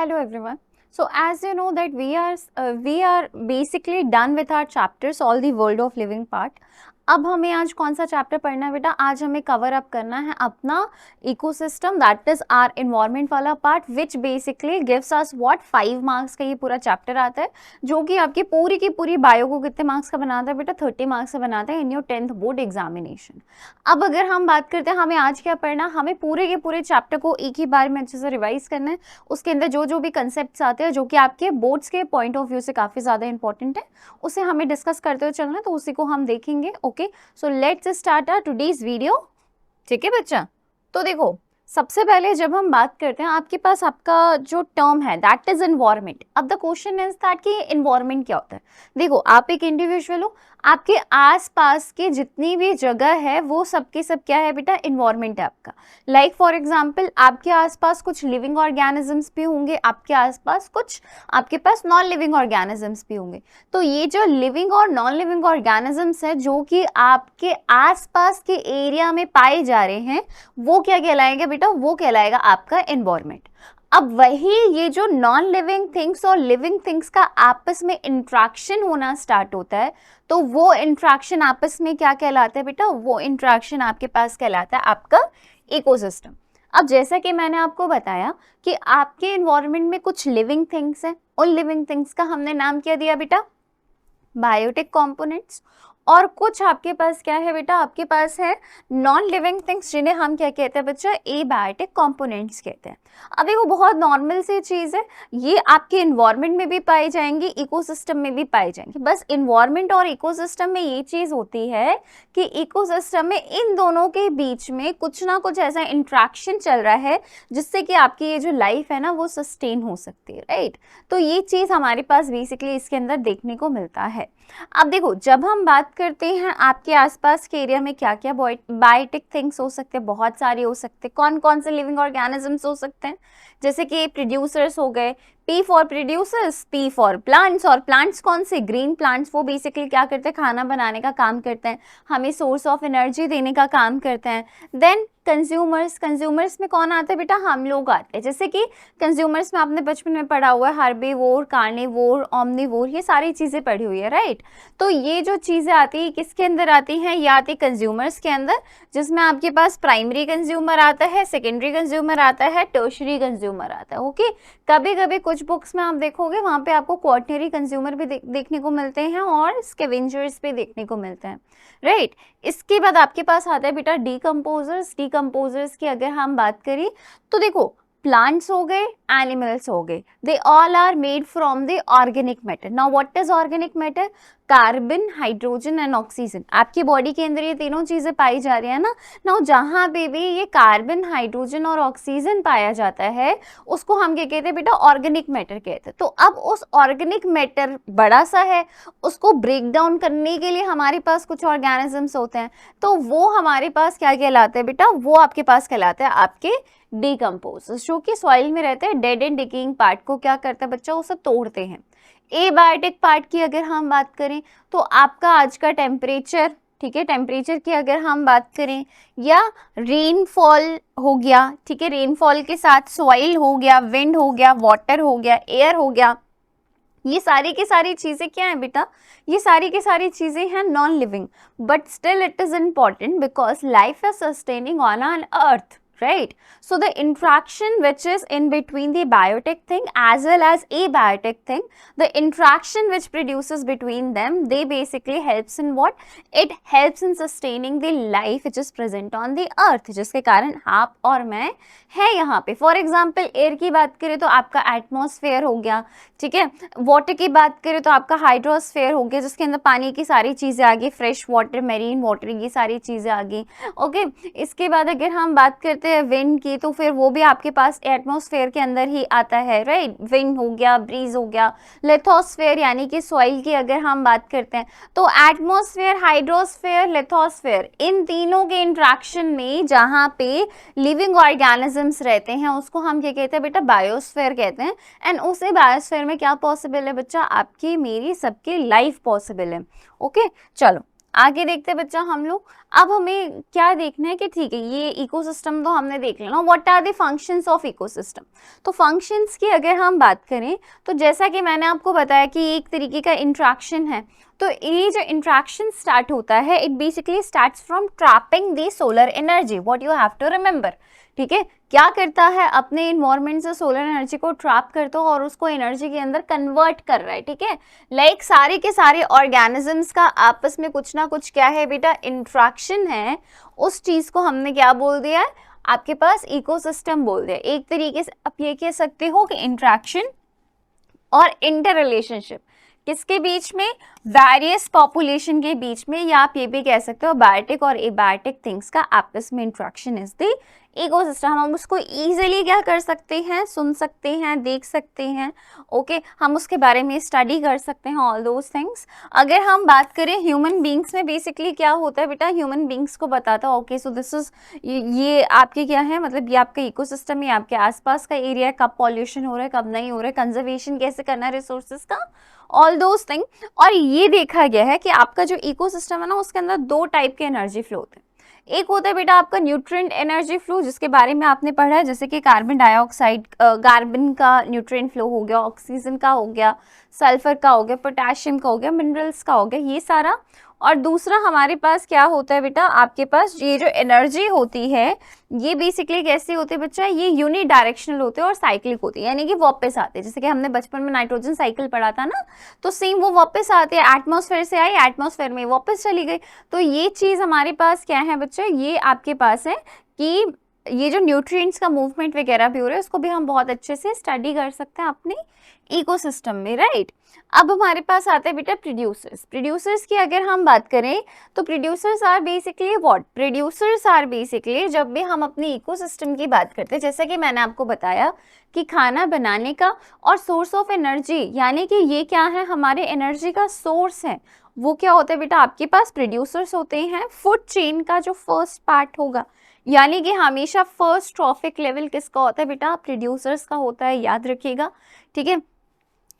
Hello everyone. So as you know that we are basically done with our chapters, all the world of living part. अब हमें आज कौन सा chapter पढ़ना है बेटा? आज हमें कवर अप करना है अपना ecosystem, that is our environment वाला part, which basically gives us what 5 marks का ये पूरा चैप्टर आता है, जो कि आपकी पूरी की पूरी बायो को कितने मार्क्स का बनाता है बेटा? 30 मार्क्स का बनाता है in your 10th board examination. अब अगर हम बात करते हैं हमें आज क्या पढ़ना, हमें पूरे के पूरे चैप्टर को एक ही बार में अच्छे से रिवाइज करना है। उसके अंदर जो जो भी कंसेप्ट आते हैं जो कि आपके बोर्ड्स के पॉइंट ऑफ व्यू से काफ़ी ज़्यादा इंपॉर्टेंट है, उसे हमें डिस्कस करते हुए चलना है, तो उसी को हम देखेंगे। Okay, so let's start our today's video. ठीक है बच्चा, तो देखो सबसे पहले जब हम बात करते हैं आपके पास आपका जो टर्म है दैट इज एनवायरनमेंट। अब द क्वेश्चन इज दैट कि एनवायरनमेंट क्या होता है। देखो आप एक इंडिविजुअल हो, आपके आसपास के जितनी भी जगह है वो सबके सब क्या है बेटा? एनवायरनमेंट है आपका। लाइक फॉर एग्जांपल आपके आसपास कुछ लिविंग ऑर्गेनिजम्स भी होंगे, आपके आसपास कुछ आपके पास नॉन लिविंग ऑर्गेनिजम्स भी होंगे। तो ये जो लिविंग और नॉन लिविंग ऑर्गेनिजम्स है जो कि आपके आसपास के एरिया में पाए जा रहे हैं, वो क्या कहलाएंगे बेटा? वो कहलाएगा आपका एनवायरनमेंट। अब वही ये जो नॉन लिविंग थिंग्स और लिविंग थिंग्स का आपस में इंट्रैक्शन होना स्टार्ट होता है, तो वो इंट्रैक्शन आपस में क्या कहलाता है बेटा? वो इंट्रैक्शन आपके पास कहलाता है आपका इकोसिस्टम। अब जैसा कि मैंने आपको बताया कि आपके एनवायरनमेंट में कुछ लिविंग थिंग्स हैं, उन लिविंग थिंग्स का हमने नाम क्या दिया बेटा? Biotic components. और कुछ आपके पास क्या है बेटा? आपके पास है नॉन लिविंग थिंग्स, जिन्हें हम क्या कहते हैं बच्चा? एबायोटिक कंपोनेंट्स कहते हैं। अब देखो बहुत नॉर्मल सी चीज़ है, ये आपके इन्वायरमेंट में भी पाई जाएंगी, इकोसिस्टम में भी पाई जाएंगी। बस इन्वायरमेंट और इकोसिस्टम में ये चीज़ होती है कि इकोसिस्टम में इन दोनों के बीच में कुछ ना कुछ ऐसा इंट्रैक्शन चल रहा है जिससे कि आपकी ये जो लाइफ है ना वो सस्टेन हो सकती है, राइट? तो ये चीज़ हमारे पास बेसिकली इसके अंदर देखने को मिलता है। अब देखो जब हम बात करते हैं आपके आसपास के एरिया में क्या क्या बायोटिक थिंग्स हो सकते हैं, बहुत सारे हो सकते हैं। कौन कौन से लिविंग ऑर्गेनिजम्स हो सकते हैं? जैसे कि प्रोड्यूसर्स हो गए, P for producers, P for plants. और प्लांट्स कौन से? Green plants. वो बेसिकली क्या करते हैं? खाना बनाने का काम करते हैं, हमें सोर्स ऑफ एनर्जी देने का काम करते हैं। Then consumers. कंज्यूमर्स में कौन आता है बेटा? हम लोग आते हैं। जैसे कि कंज्यूमर्स में आपने बचपन में पढ़ा हुआ है हर्बीवोर, कार्निवोर, ओमनिवोर, ये सारी चीज़ें पढ़ी हुई है, राइट? तो ये जो चीज़ें आती है किसके अंदर आती हैं? ये आती कंज्यूमर्स के अंदर, जिसमें आपके पास प्राइमरी कंज्यूमर आता है, सेकेंडरी कंज्यूमर आता है, टर्शरी कंज्यूमर आता है। ओके, कभी कभी कुछ बुक्स में आप देखोगे वहाँ पे आपको क्वार्टनरी कंज्यूमर भी देखने को मिलते हैं और स्कैवेंजर्स भी देखने को मिलते हैं, राइट? इसके बाद आपके पास आता है बेटा डीकम्पोजर्स। डीकम्पोजर्स की अगर हम बात करें तो देखो प्लांट्स हो गए, एनिमल्स हो गए, they all are made from the organic matter. Now what is organic matter? Carbon, hydrogen and oxygen. आपकी बॉडी के अंदर ये तीनों चीजें पाई जा रही है ना। नाउ जहाँ पे भी ये कार्बन, हाइड्रोजन और ऑक्सीजन पाया जाता है उसको हम क्या कहते हैं बेटा? ऑर्गेनिक मैटर कहते हैं। तो अब उस ऑर्गेनिक मैटर बड़ा सा है, उसको ब्रेक डाउन करने के लिए हमारे पास कुछ ऑर्गेनिजम्स होते हैं, तो वो हमारे पास क्या कहलाते हैं बेटा? वो आपके पास कहलाते हैं आपके डीकम्पोजर्स, जो कि सॉइल में रहते हैं। डेड एंड डिकेइंग पार्ट को क्या करते हैं बच्चा? उसे तोड़ते हैं। एबायोटिक पार्ट की अगर हम बात करें तो आपका आज का टेम्परेचर, ठीक है, टेम्परेचर की अगर हम बात करें, या रेनफॉल हो गया, ठीक है, रेनफॉल के साथ सॉइल हो गया, विंड हो गया, वाटर हो गया, एयर हो गया, ये सारी की सारी चीज़ें क्या है बेटा? ये सारी की सारी चीज़ें हैं non living, but still it is important because life is sustaining on an earth, right? So the interaction which is in between the biotic thing as well as abiotic thing, the interaction which produces between them, they basically helps in what? It helps in sustaining the life which is present on the earth, जिसके कारण आप और मैं है यहाँ पे। For example air की बात करें तो आपका एटमॉस्फेयर हो गया, ठीक है। वाटर की बात करें तो आपका हाइड्रोस्फेयर हो गया, जिसके अंदर पानी की सारी चीज़ें आ गई, फ्रेश वाटर, मेरीन वाटर, ये सारी चीज़ें आ गई। ओके, इसके बाद अगर हम बात करते हैं विंड की तो फिर वो भी आपके पास एटमॉस्फेयर के अंदर ही आता है, राइट? विंड हो गया, ब्रीज हो गया। लिथोस्फेयर यानी कि सॉइल की अगर हम बात करते हैं तो एटमॉस्फेयर, हाइड्रोस्फेयर, लिथोस्फेयर, इन तीनों के इंट्रैक्शन में जहाँ पे लिविंग ऑर्गेनिजम्स रहते हैं उसको हम क्या कहते हैं बेटा? बायोस्फेयर कहते हैं। एंड उसी बायोस्फेयर में क्या पॉसिबल है बच्चा? आपकी, मेरी, सबकी लाइफ पॉसिबल है। ओके, चलो आगे देखते बच्चा हम लोग। अब हमें क्या देखना है कि ठीक है ये इकोसिस्टम तो हमने देख लेना, what are the functions of ecosystem. तो फंक्शंस की अगर हम बात करें तो जैसा कि मैंने आपको बताया कि एक तरीके का इंट्रैक्शन है, तो ये जो इंट्रैक्शन स्टार्ट होता है it basically starts from trapping the solar energy, what you have to remember. ठीक है, क्या करता है, अपने इन्वायरमेंट से सोलर एनर्जी को ट्रैप करता है और उसको एनर्जी के अंदर कन्वर्ट कर रहा है। ठीक है, लाइक सारे के सारे ऑर्गेनिजम्स का आपस में कुछ ना कुछ क्या है बेटा, इंट्रैक्शन है। उस चीज को हमने क्या बोल दिया है, आपके पास इकोसिस्टम बोल दिया। एक तरीके से आप ये कह सकते हो कि इंट्रैक्शन और इंटर रिलेशनशिप किसके बीच में, वेरियस पॉपुलेशन के बीच में, या आप ये भी कह सकते हो बायोटिक और एबायोटिक थिंग्स का आपस में इंट्रैक्शन इज द इकोसिस्टम। हम उसको इजीली क्या कर सकते हैं, सुन सकते हैं, देख सकते हैं। ओके, हम उसके बारे में स्टडी कर सकते हैं, ऑल दोज थिंग्स। अगर हम बात करें ह्यूमन बींग्स में बेसिकली क्या होता है बेटा, ह्यूमन बींग्स को बताता है ओके सो दिस इज, ये आपके क्या है, मतलब ये आपका इकोसिस्टम, ये आपके आसपास का एरिया है, कब पॉल्यूशन हो रहा है कब नहीं हो रहा है, कंजर्वेशन कैसे करना है रिसोर्सेज का, ऑल दोज थिंग। और ये देखा गया है कि आपका जो इकोसिस्टम है ना उसके अंदर दो टाइप के एनर्जी फ्लो होते हैं। एक होता है बेटा आपका न्यूट्रिएंट एनर्जी फ्लो, जिसके बारे में आपने पढ़ा है, जैसे कि कार्बन डाइऑक्साइड, कार्बन का न्यूट्रिएंट फ्लो हो गया, ऑक्सीजन का हो गया, सल्फर का हो गया, पोटेशियम का हो गया, मिनरल्स का हो गया, ये सारा। और दूसरा हमारे पास क्या होता है बेटा, आपके पास ये जो एनर्जी होती है ये बेसिकली कैसी होती है बच्चा, ये यूनि डायरेक्शनल होते हैं और साइक्लिक होती है, यानी कि वापस आते हैं। जैसे कि हमने बचपन में नाइट्रोजन साइकिल पढ़ा था ना, तो सेम वो वापस आते हैं, एटमॉस्फेयर से आई एटमॉस्फेयर में वापस चली गई। तो ये चीज हमारे पास क्या है बच्चा, ये आपके पास है कि ये जो न्यूट्रिएंट्स का मूवमेंट वगैरह भी हो रहा है उसको भी हम बहुत अच्छे से स्टडी कर सकते हैं अपने इकोसिस्टम में, राइट। अब हमारे पास आते हैं बेटा प्रोड्यूसर्स। प्रोड्यूसर्स की अगर हम बात करें तो producers are basically what, producers are basically, जब भी हम अपने इकोसिस्टम की बात करते हैं, जैसा कि मैंने आपको बताया कि खाना बनाने का और सोर्स ऑफ एनर्जी, यानी कि ये क्या है, हमारे एनर्जी का सोर्स है, वो क्या होता है बेटा, आपके पास प्रोड्यूसर्स होते हैं। फूड चेन का जो फर्स्ट पार्ट होगा, यानी कि हमेशा फर्स्ट ट्रॉफिक लेवल किसका होता है बेटा, प्रोड्यूसर्स का होता है, याद रखिएगा। ठीक है,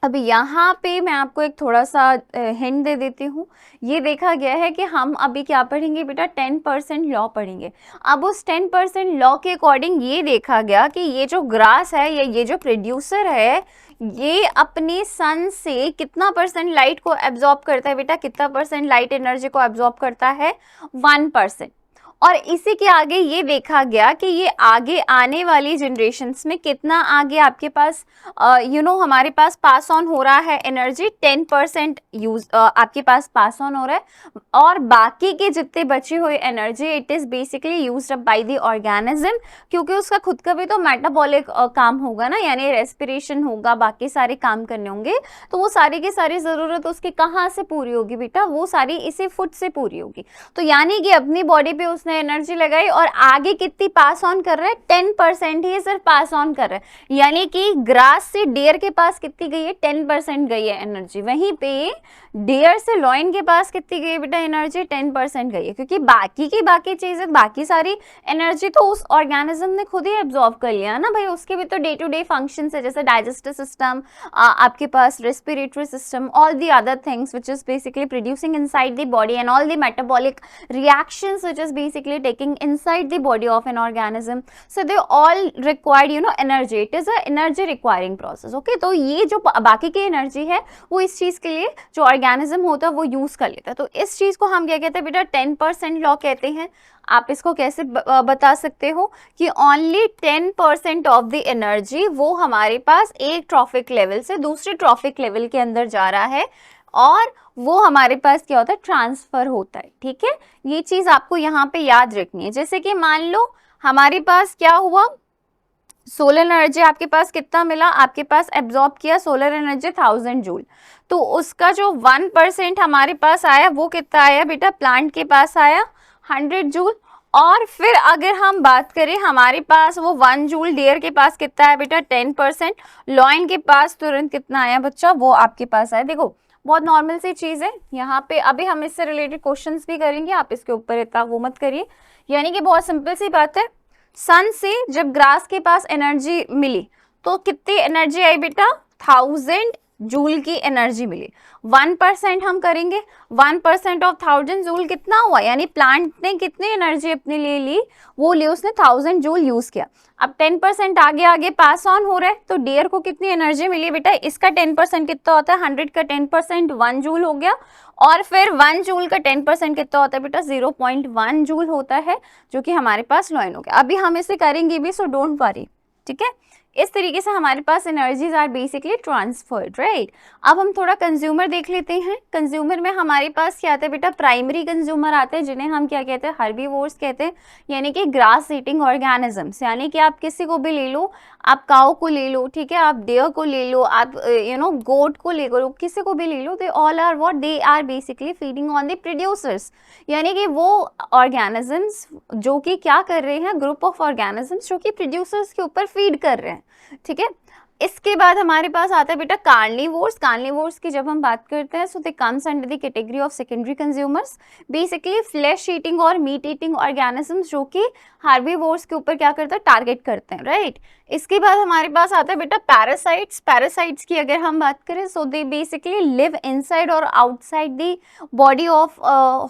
अब यहाँ पे मैं आपको एक थोड़ा सा हिंट दे देती हूँ। ये देखा गया है कि हम अभी क्या पढ़ेंगे बेटा, 10% लॉ पढ़ेंगे। अब उस 10% लॉ के अकॉर्डिंग ये देखा गया कि ये जो ग्रास है या ये जो प्रोड्यूसर है, ये अपने सन से कितना परसेंट लाइट को एब्जॉर्ब करता है बेटा, कितना परसेंट लाइट एनर्जी को एब्जॉर्ब करता है, 1%। और इसी के आगे ये देखा गया कि ये आगे आने वाली जनरेशन्स में कितना आगे आपके पास हमारे पास पास ऑन हो रहा है एनर्जी, 10% यूज आपके पास पास ऑन हो रहा है, और बाकी के जितने बची हुई energy it is basically used up by the organism, क्योंकि उसका खुद का भी तो मेटाबॉलिक काम होगा ना, यानी रेस्पिरेशन होगा, बाकी सारे काम करने होंगे, तो वो सारी की सारी जरूरत उसकी कहाँ से पूरी होगी बेटा, वो सारी इसी फूड से पूरी होगी। तो यानी कि अपनी बॉडी पे उसने एनर्जी लगाई और आगे कितनी पास ऑन कर रहा है, 10% ही सिर्फ पास ऑन कर रहा है, यानी कि ग्रास से डियर के पास कितनी गई है, 10% गई है एनर्जी। वहीं पे डियर से लॉयन के पास कितनी गई है बेटा एनर्जी, 10% गई है, क्योंकि बाकी की बाकी चीजें, बाकी सारी एनर्जी तो उस ऑर्गेनिज्म ने खुद ही एब्जॉर्ब कर लिया ना भाई, उसके भी तो डे टू डे फंक्शन है, जैसे डाइजेस्टिव सिस्टम, आपके पास respiratory system, all the other things which is basically producing inside the body, and all the metabolic reactions which is basically taking inside the body of an organism, so they all required energy, it is a energy requiring process, okay। तो ये जो बाकी की energy है वो इस चीज के लिए जो ऑर्गेनिज्म होता है वो यूज कर लेता है। तो इस चीज को हम क्या कहते हैं बेटा, 10% लॉ कहते हैं। आप इसको कैसे बता सकते हो कि ओनली 10% ऑफ द एनर्जी वो हमारे पास एक ट्रॉफिक लेवल से दूसरे ट्रॉफिक लेवल के अंदर जा रहा है, और वो हमारे पास क्या होता है, ट्रांसफर होता है। ठीक है, ये चीज आपको यहाँ पे याद रखनी है। जैसे कि मान लो हमारे पास क्या हुआ, सोलर एनर्जी आपके पास कितना मिला, आपके पास एब्जॉर्ब किया सोलर एनर्जी 1000 जूल, तो उसका जो 1% हमारे पास आया वो कितना आया बेटा, प्लांट के पास आया 100 जूल। और फिर अगर हम बात करें हमारे पास वो 1 जूल, डियर के पास कितना है बेटा 10%, लॉयन के पास तुरंत कितना आया बच्चा, वो आपके पास आया। देखो बहुत नॉर्मल सी चीज है, यहाँ पे अभी हम इससे रिलेटेड क्वेश्चंस भी करेंगे, आप इसके ऊपर इतना वो मत करिए, यानी कि बहुत सिंपल सी बात है। सन से जब ग्रास के पास एनर्जी मिली तो कितनी एनर्जी आई बेटा, 1000 जूल की एनर्जी मिली। 1% हम करेंगे, 1% ऑफ 1000 जूल कितना हुआ, यानी प्लांट ने कितनी एनर्जी अपने लिए ली, वो ली उसने 1000 जूल यूज किया। अब 10% आगे आगे पास ऑन हो रहा है, तो डियर को कितनी एनर्जी मिली बेटा, इसका 10% कितना होता है, 100 का 10% 1 जूल हो गया, और फिर 1 जूल का 10% कितना होता है बेटा, 0.1 जूल होता है, जो कि हमारे पास लॉइन हो गया। अभी हम इसे करेंगे भी, सो डोंट वरी, ठीक है। इस तरीके से हमारे पास energies are basically transferred, right. अब हम थोड़ा कंज्यूमर देख लेते हैं। कंज्यूमर में हमारे पास क्या आता है बेटा, प्राइमरी कंज्यूमर आते हैं, जिन्हें हम क्या कहते हैं, हर्बीवोर्स कहते हैं, यानी कि ग्रास ईटिंग ऑर्गेनिजम्स। यानी कि आप किसी को भी ले लो, आप काऊ को ले लो, ठीक है, आप डेयर को ले लो, आप गोट को ले लो, किसी को भी ले लो, they all are what, they are basically feeding on the producers. यानी कि वो ऑर्गेनिजम्स जो कि क्या कर रहे हैं, ग्रुप ऑफ ऑर्गेनिजम्स जो कि प्रोड्यूसर्स के ऊपर फीड कर रहे हैं, ठीक है। इसके बाद हमारे पास आता है बेटा कार्निवोर्स। कार्निवोर्स की जब हम बात करते हैं, so they comes under the category of secondary consumers, basically flesh eating और मीट ईटिंग ऑर्गेनिजम्स जो कि हार्बीवोर्स के ऊपर क्या करते हैं, टारगेट करते हैं, राइट। इसके बाद हमारे पास आता है बेटा पैरासाइट्स। पैरासाइट्स की अगर हम बात करें, so they basically live inside और outside the body of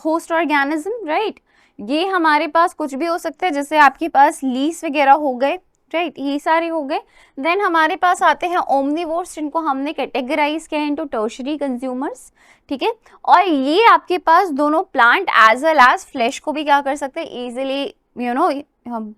host organism, right. ये हमारे पास कुछ भी हो सकता है, जैसे आपके पास लीस वगैरह हो गए, राइट, ये सारे हो गए। देन हमारे पास आते हैं ओमनिवोर्स, जिनको हमने कैटेगराइज किया इनटू टर्शरी कंज्यूमर्स, ठीक है। और ये आपके पास दोनों plant as well as flesh को भी क्या कर सकते हैं, इजीली हम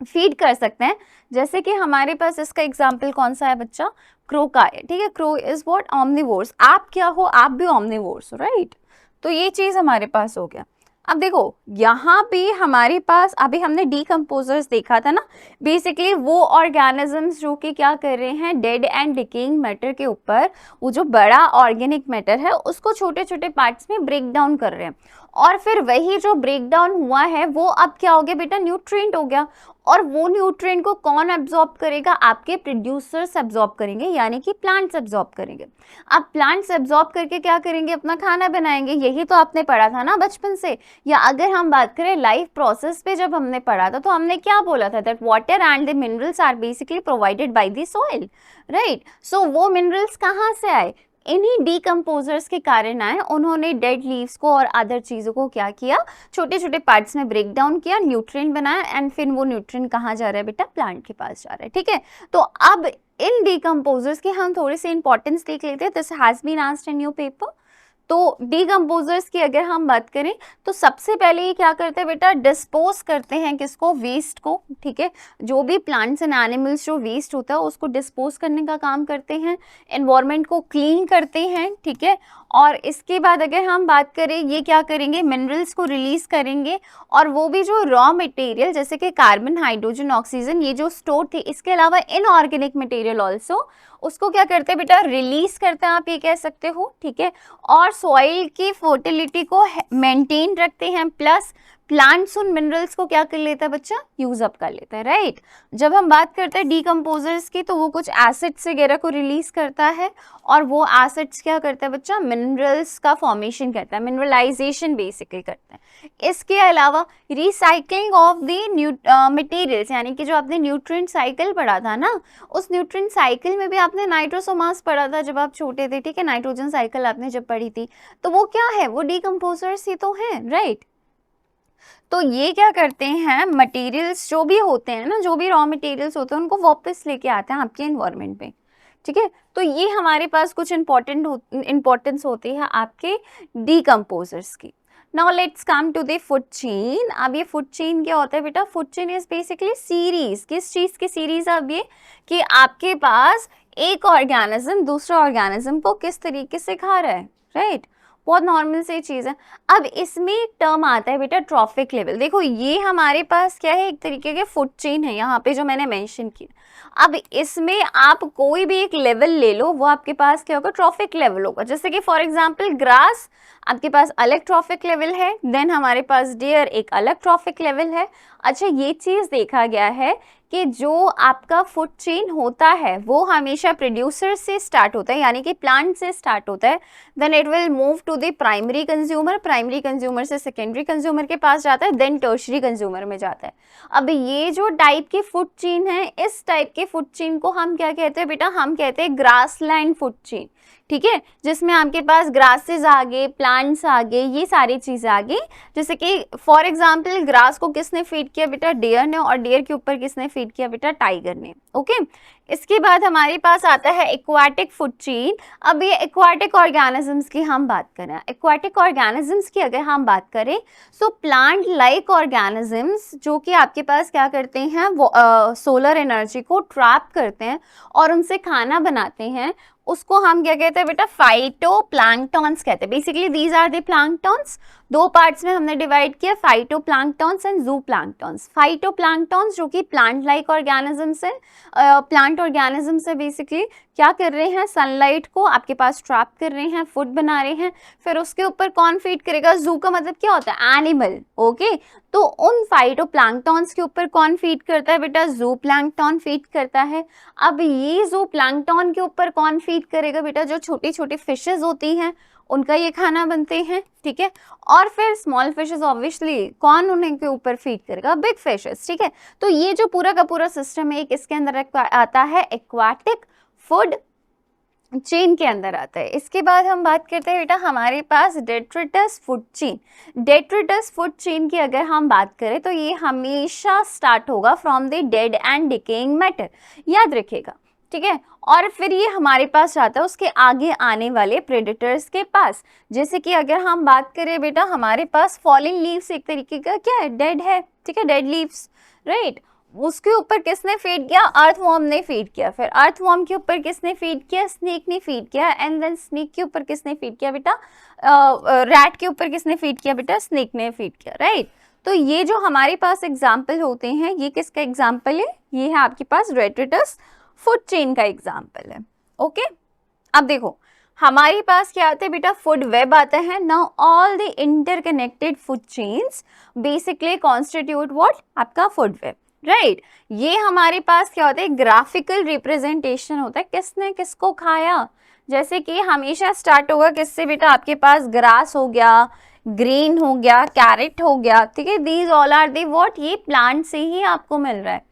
फीड कर सकते हैं। जैसे कि हमारे पास इसका एग्जाम्पल कौन सा है बच्चा, क्रो का है, ठीक है। Crow is what, omnivores. आप क्या हो, आप भी ओमनिवोर्स हो, राइट। तो ये चीज हमारे पास हो गया। अब देखो यहाँ पे हमारे पास अभी हमने डीकम्पोजर्स देखा था ना, बेसिकली वो ऑर्गेनिजम्स जो कि क्या कर रहे हैं, डेड एंड डिकेइंग मैटर के ऊपर वो जो बड़ा ऑर्गेनिक मैटर है उसको छोटे छोटे पार्ट्स में ब्रेक डाउन कर रहे हैं, और फिर वही जो ब्रेक डाउन हुआ है वो अब क्या हो गया बेटा, न्यूट्रिएंट हो गया। और वो न्यूट्रिएंट को कौन एब्जॉर्ब करेगा, आपके प्रोड्यूसर्स एब्जॉर्ब करेंगे, यानी कि प्लांट्स एब्जॉर्ब करेंगे। अब प्लांट्स एब्जॉर्ब करके क्या करेंगे, अपना खाना बनाएंगे। यही तो आपने पढ़ा था ना बचपन से। या अगर हम बात करें लाइफ प्रोसेस पे, जब हमने पढ़ा था तो हमने क्या बोला था, that water and the minerals are basically provided by the soil, right. So वो मिनरल्स कहाँ से आए, इन्हीं डीकम्पोजर्स के कारण आए। उन्होंने डेड लीव्स को और अदर चीज़ों को क्या किया, छोटे छोटे पार्ट्स में ब्रेक डाउन किया, न्यूट्रिएंट बनाया, एंड फिर वो न्यूट्रिएंट कहाँ जा रहा है बेटा, प्लांट के पास जा रहा है, ठीक है। तो अब इन डीकम्पोजर्स की हम थोड़ी सी इंपॉर्टेंस देख लेते हैं। This has been asked in your paper. तो डीकम्पोजर्स की अगर हम बात करें तो सबसे पहले ये क्या करते हैं बेटा, डिस्पोज करते हैं किसको, वेस्ट को, ठीक है। जो भी प्लांट्स एंड एनिमल्स जो वेस्ट होता है उसको डिस्पोज करने का काम करते हैं, एनवायरनमेंट को क्लीन करते हैं, ठीक है। और इसके बाद अगर हम बात करें, ये क्या करेंगे, मिनरल्स को रिलीज करेंगे, और वो भी जो रॉ मटेरियल जैसे कि कार्बन, हाइड्रोजन, ऑक्सीजन, ये जो स्टोर थे, इसके अलावा इनऑर्गेनिक मटेरियल ऑल्सो, उसको क्या करते हैं बेटा, रिलीज करते हैं, आप ये कह सकते हो, ठीक है। और सॉइल की फर्टिलिटी को मेंटेन रखते हैं, प्लस प्लांट्स उन मिनरल्स को क्या कर लेता है बच्चा, यूज अप कर लेता है, राइट। जब हम बात करते हैं डीकम्पोजर्स की, तो वो कुछ एसिड्स वगैरह को रिलीज करता है, और वो एसिड्स क्या करता है बच्चा, मिनरल्स का फॉर्मेशन करता है, मिनरलाइजेशन बेसिकली करता है। इसके अलावा रिसाइकलिंग ऑफ द मटेरियल्स, यानी कि जो आपने न्यूट्रिएंट साइकिल पढ़ा था ना, उस न्यूट्रिएंट साइकिल में भी आपने नाइट्रोसोमास पढ़ा था जब आप छोटे थे, ठीक है। नाइट्रोजन साइकिल आपने जब पढ़ी थी, तो वो क्या है, वो डीकम्पोजर्स ही तो है, राइट। तो ये क्या करते हैं, मटेरियल्स जो भी होते हैं ना, जो भी रॉ मटेरियल्स होते हैं, उनको वापस लेके आते हैं आपके एनवायरनमेंट पे, ठीक है। तो ये हमारे पास कुछ इंपॉर्टेंस होती है आपके डीकम्पोजर्स की। Now let's come to the food chain. अब ये फूड चेन क्या होता है बेटा, food chain is basically series, किस चीज़ की सीरीज, अब ये कि आपके पास एक ऑर्गेनिज्म दूसरा ऑर्गेनिज्म को किस तरीके से खा रहा है, राइट। बहुत नॉर्मल सी चीज़ है। अब इसमें एक टर्म आता है बेटा ट्रॉफिक लेवल। देखो ये हमारे पास क्या है, एक तरीके के फूड चेन है यहाँ पे जो मैंने मेंशन किया। अब इसमें आप कोई भी एक लेवल ले लो, वो आपके पास क्या होगा, ट्रॉफिक लेवल होगा। जैसे कि फॉर एग्जांपल ग्रास आपके पास अलग ट्रॉफिक लेवल है, देन हमारे पास डियर एक अलग ट्रॉफिक लेवल है। अच्छा, ये चीज़ देखा गया है कि जो आपका फूड चेन होता है वो हमेशा प्रोड्यूसर से स्टार्ट होता है, यानी कि प्लांट से स्टार्ट होता है, then it will move to the primary consumer, primary consumer से सेकेंडरी कंज्यूमर के पास जाता है, देन टर्शरी कंज्यूमर में जाता है। अब ये जो टाइप की फूड चेन है, इस टाइप के फूड चेन को हम क्या कहते हैं बेटा, हम कहते हैं ग्रासलैंड फूड चेन, ठीक है, जिसमें आपके पास ग्रासेस आ गए, प्लांट्स आ गए, ये सारी चीज़ें आ गई। जैसे कि फॉर एग्जांपल ग्रास को किसने फीड किया बेटा, डियर ने, और डियर के ऊपर किसने फीड किया बेटा, टाइगर ने। ओके, इसके बाद हमारे पास आता है एक्वाटिक फूड चेन। अब ये एक्वाटिक ऑर्गेनिजम्स की हम बात करें, एक्वाटिक ऑर्गेनिजम्स की अगर हम बात करें, सो प्लांट लाइक ऑर्गेनिजम्स जो कि आपके पास क्या करते हैं, वो सोलर एनर्जी को ट्रैप करते हैं और उनसे खाना बनाते हैं, उसको हम क्या कहते हैं बेटा, फाइटोप्लैंक्टन्स कहते हैं। Basically these are the planktons. दो पार्ट्स में हमने डिवाइड किया, फाइटोप्लैंक्टन्स एंड ज़ूप्लैंक्टन्स। फाइटोप्लैंक्टन्स जो कि प्लांट लाइक ऑर्गेनिजम्स है, प्लांट ऑर्गेनिजम्स है, बेसिकली क्या कर रहे हैं, सनलाइट को आपके पास ट्रैप कर रहे हैं, फूड बना रहे हैं, फिर उसके ऊपर कौन फीड करेगा, जू का मतलब क्या होता है, एनिमल। ओके, तो उन फाइटोप्लैंक्टन्स के ऊपर कौन फीड करता है बेटा, ज़ूप्लैंक्टन फीड करता है। अब ये ज़ूप्लैंक्टन के ऊपर कौन फीड करेगा बेटा, जो छोटी छोटी फिशेज होती हैं उनका ये खाना बनते हैं, ठीक है। और फिर स्मॉल फिशेस ऑब्वियसली कौन उन्हें के ऊपर फीड करेगा, बिग फिशेस, ठीक है। तो ये जो पूरा का पूरा सिस्टम है, एक इसके अंदर आता है एक्वाटिक फूड चेन के अंदर आता है। इसके बाद हम बात करते हैं बेटा हमारे पास detritus food chain. Detritus food chain की अगर हम बात करें तो ये हमेशा स्टार्ट होगा from the dead and decaying matter, याद रखिएगा, ठीक है। और फिर ये हमारे पास जाता है उसके आगे आने वाले प्रेडेटर्स के पास। जैसे कि अगर हम बात करें बेटा, हमारे पास फॉलिंग लीव्स एक तरीके का क्या है, डेड है, ठीक है, डेड लीव्स, राइट। उसके ऊपर किसने फीड किया, अर्थवॉर्म ने फीड किया। फिर अर्थवॉर्म के ऊपर किसने फीड किया, स्नेक ने फीड किया। एंड देन स्नेक के ऊपर किसने फीड किया बेटा, रैट के ऊपर किसने फीड किया बेटा, स्नेक ने फीड किया, राइट। तो ये जो हमारे पास एग्जाम्पल होते हैं, ये किसका एग्जाम्पल है, ये है आपके पास डेट्रिटस फूड चेन का एग्जाम्पल है। ओके, अब देखो हमारे पास क्या आते हैं बेटा, फूड वेब आता है। Now all the interconnected food chains basically constitute what, आपका फूड वेब, राइट। ये हमारे पास क्या होता है, ग्राफिकल रिप्रेजेंटेशन होता है, किसने किसको खाया। जैसे कि हमेशा स्टार्ट होगा किससे बेटा, आपके पास ग्रास हो गया, ग्रीन हो गया, कैरेट हो गया, ठीक है, these all are the what, ये प्लांट से ही आपको मिल रहा है।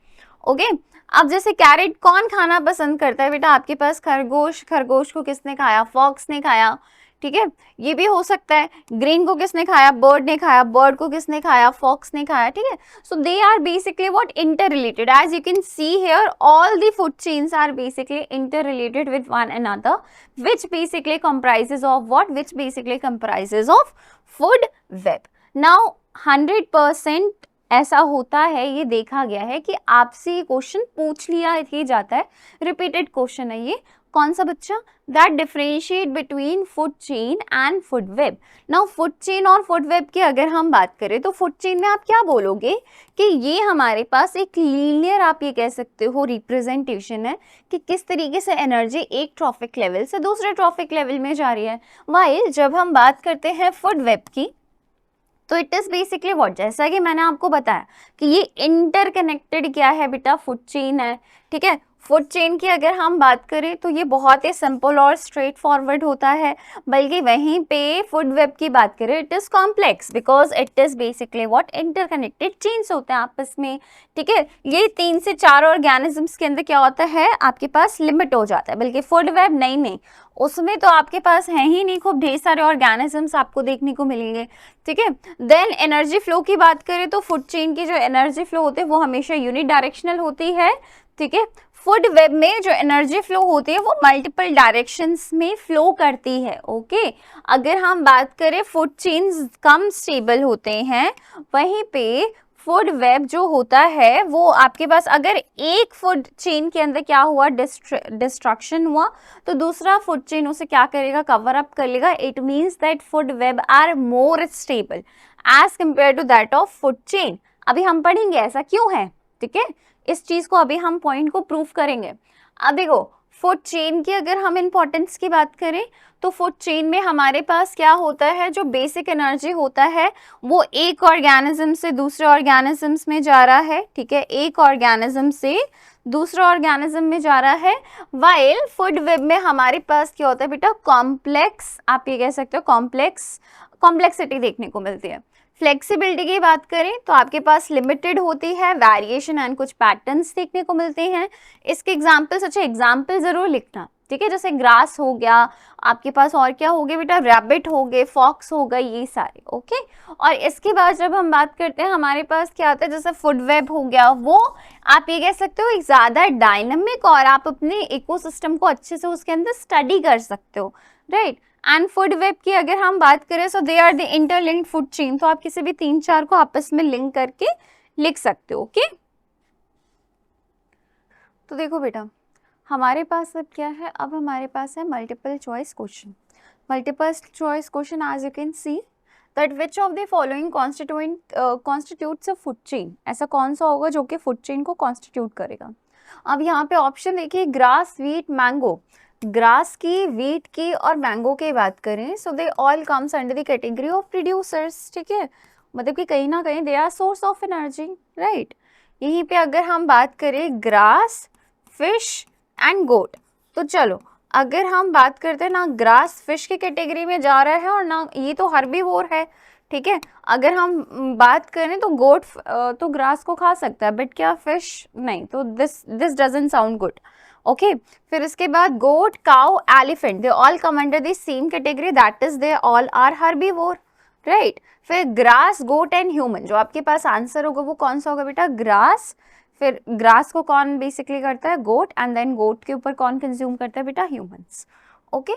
ओके, अब जैसे कैरेट कौन खाना पसंद करता है बेटा, आपके पास खरगोश, खरगोश को किसने खाया, फॉक्स ने खाया, ठीक है। ये भी हो सकता है ग्रीन को किसने खाया, बर्ड ने खाया, बर्ड को किसने खाया, फॉक्स ने खाया, ठीक है। So they are basically what, inter related. As you can see here all the food chains are basically inter related with one another, which basically comprises of what, which basically comprises of food web. Now 100% ऐसा होता है, ये देखा गया है कि आपसे ये क्वेश्चन पूछ लिया ही जाता है, रिपीटेड क्वेश्चन है ये। कौन सा बच्चा, that differentiate between food chain and food web. Now food chain और फूड वेब की अगर हम बात करें तो फूड चेन में आप क्या बोलोगे कि ये हमारे पास एक लीनियर, आप ये कह सकते हो, रिप्रेजेंटेशन है कि किस तरीके से एनर्जी एक ट्रॉफिक लेवल से दूसरे ट्रॉफिक लेवल में जा रही है। वाइल जब हम बात करते हैं फूड वेब की तो इट इज बेसिकली व्हाट, जैसा कि मैंने आपको बताया कि ये इंटरकनेक्टेड क्या है बेटा, फूड चेन है, ठीक है। फूड चेन की अगर हम बात करें तो ये बहुत ही सिंपल और स्ट्रेट फॉरवर्ड होता है, बल्कि वहीं पे फूड वेब की बात करें it is complex because it is basically what, interconnected chains होते हैं आपस में, ठीक है। ये 3 से 4 ऑर्गेनिजम्स के अंदर क्या होता है, आपके पास लिमिट हो जाता है, बल्कि फूड वेब नहीं, उसमें तो आपके पास है ही नहीं, खूब ढेर सारे ऑर्गेनिजम्स आपको देखने को मिलेंगे, ठीक है। देन एनर्जी फ्लो की बात करें तो फूड चेन की जो एनर्जी फ्लो होती है वो हमेशा यूनिट डायरेक्शनल होती है, ठीक है। फूड वेब में जो एनर्जी फ्लो होती है वो मल्टीपल डायरेक्शंस में फ्लो करती है, ओके। अगर हम बात करें फूड चेन्स कम स्टेबल होते हैं, वहीं पे फूड वेब जो होता है वो आपके पास अगर एक फूड चेन के अंदर क्या हुआ, डिस्ट्रक्शन हुआ, तो दूसरा फूड चेन उसे क्या करेगा, कवर अप कर लेगा। It means that food web are more stable as compare to that of food chain. अभी हम पढ़ेंगे ऐसा क्यों है, ठीक है, इस चीज को अभी हम पॉइंट को प्रूव करेंगे। अब देखो फूड चेन की अगर हम इम्पोर्टेंस की बात करें तो फूड चेन में हमारे पास क्या होता है, जो बेसिक एनर्जी होता है वो एक ऑर्गेनिज्म से दूसरे ऑर्गेनिजम्स में जा रहा है, ठीक है, एक ऑर्गेनिज्म से दूसरा ऑर्गेनिज्म में जा रहा है। वाइल फूड वेब में हमारे पास क्या होता है बेटा, कॉम्प्लेक्स, आप ये कह सकते हो कॉम्प्लेक्सिटी देखने को मिलती है। फ्लेक्सिबिलिटी की बात करें तो आपके पास लिमिटेड होती है, वेरिएशन एंड कुछ पैटर्न्स देखने को मिलते हैं। इसके एग्जाम्पल्स, अच्छा एग्जाम्पल जरूर लिखना, ठीक है, जैसे ग्रास हो गया आपके पास, और क्या हो गया बेटा, रैबिट हो गए, फॉक्स हो गए, ये सारे, ओके। और इसके बाद जब हम बात करते हैं हमारे पास क्या आता है, जैसे फूड वेब हो गया, वो आप ये कह सकते हो एक ज़्यादा डायनामिक, और आप अपने इकोसिस्टम को अच्छे से उसके अंदर स्टडी कर सकते हो, राइट। एंड फूड वेब की अगर हम बात करें so they are the interlinked food chain, तो आप किसी भी 3-4 को आपस में लिंक करके लिख सकते हो, ओके। तो देखो बेटा हमारे पास अब क्या है, अब हमारे पास है multiple choice question. Multiple choice question, as you can see that which of the following constitutes a food chain, ऐसा कौन सा होगा जो कि फूड चेन को कॉन्स्टिट्यूट करेगा। अब यहाँ पे ऑप्शन देखिए, ग्रास, व्हीट, मैंगो। ग्रास की, व्हीट की और मैंगो की बात करें so they all comes under the category of producers, ठीक है, मतलब कि कहीं ना कहीं they are source of energy, right. यहीं पे अगर हम बात करें ग्रास, फिश एंड गोट, तो चलो अगर हम बात करते हैं ना, ग्रास फिश की कैटेगरी में जा रहा है और ना ये तो हर्बीवोर है, ठीक है। अगर हम बात करें तो गोट तो ग्रास को खा सकता है, बट क्या फिश नहीं, तो this doesn't sound good, okay. फिर इसके बाद goat, cow, elephant, they all come under the same category, that is they all are herbivore, right. फिर ग्रास, गोट एंड ह्यूमन, जो आपके पास आंसर होगा वो कौन सा होगा बेटा, ग्रास। फिर ग्रास को कौन बेसिकली करता है, गोट, एंड देन गोट के ऊपर कौन कंज्यूम करता है बेटा, ह्यूमंस, ओके।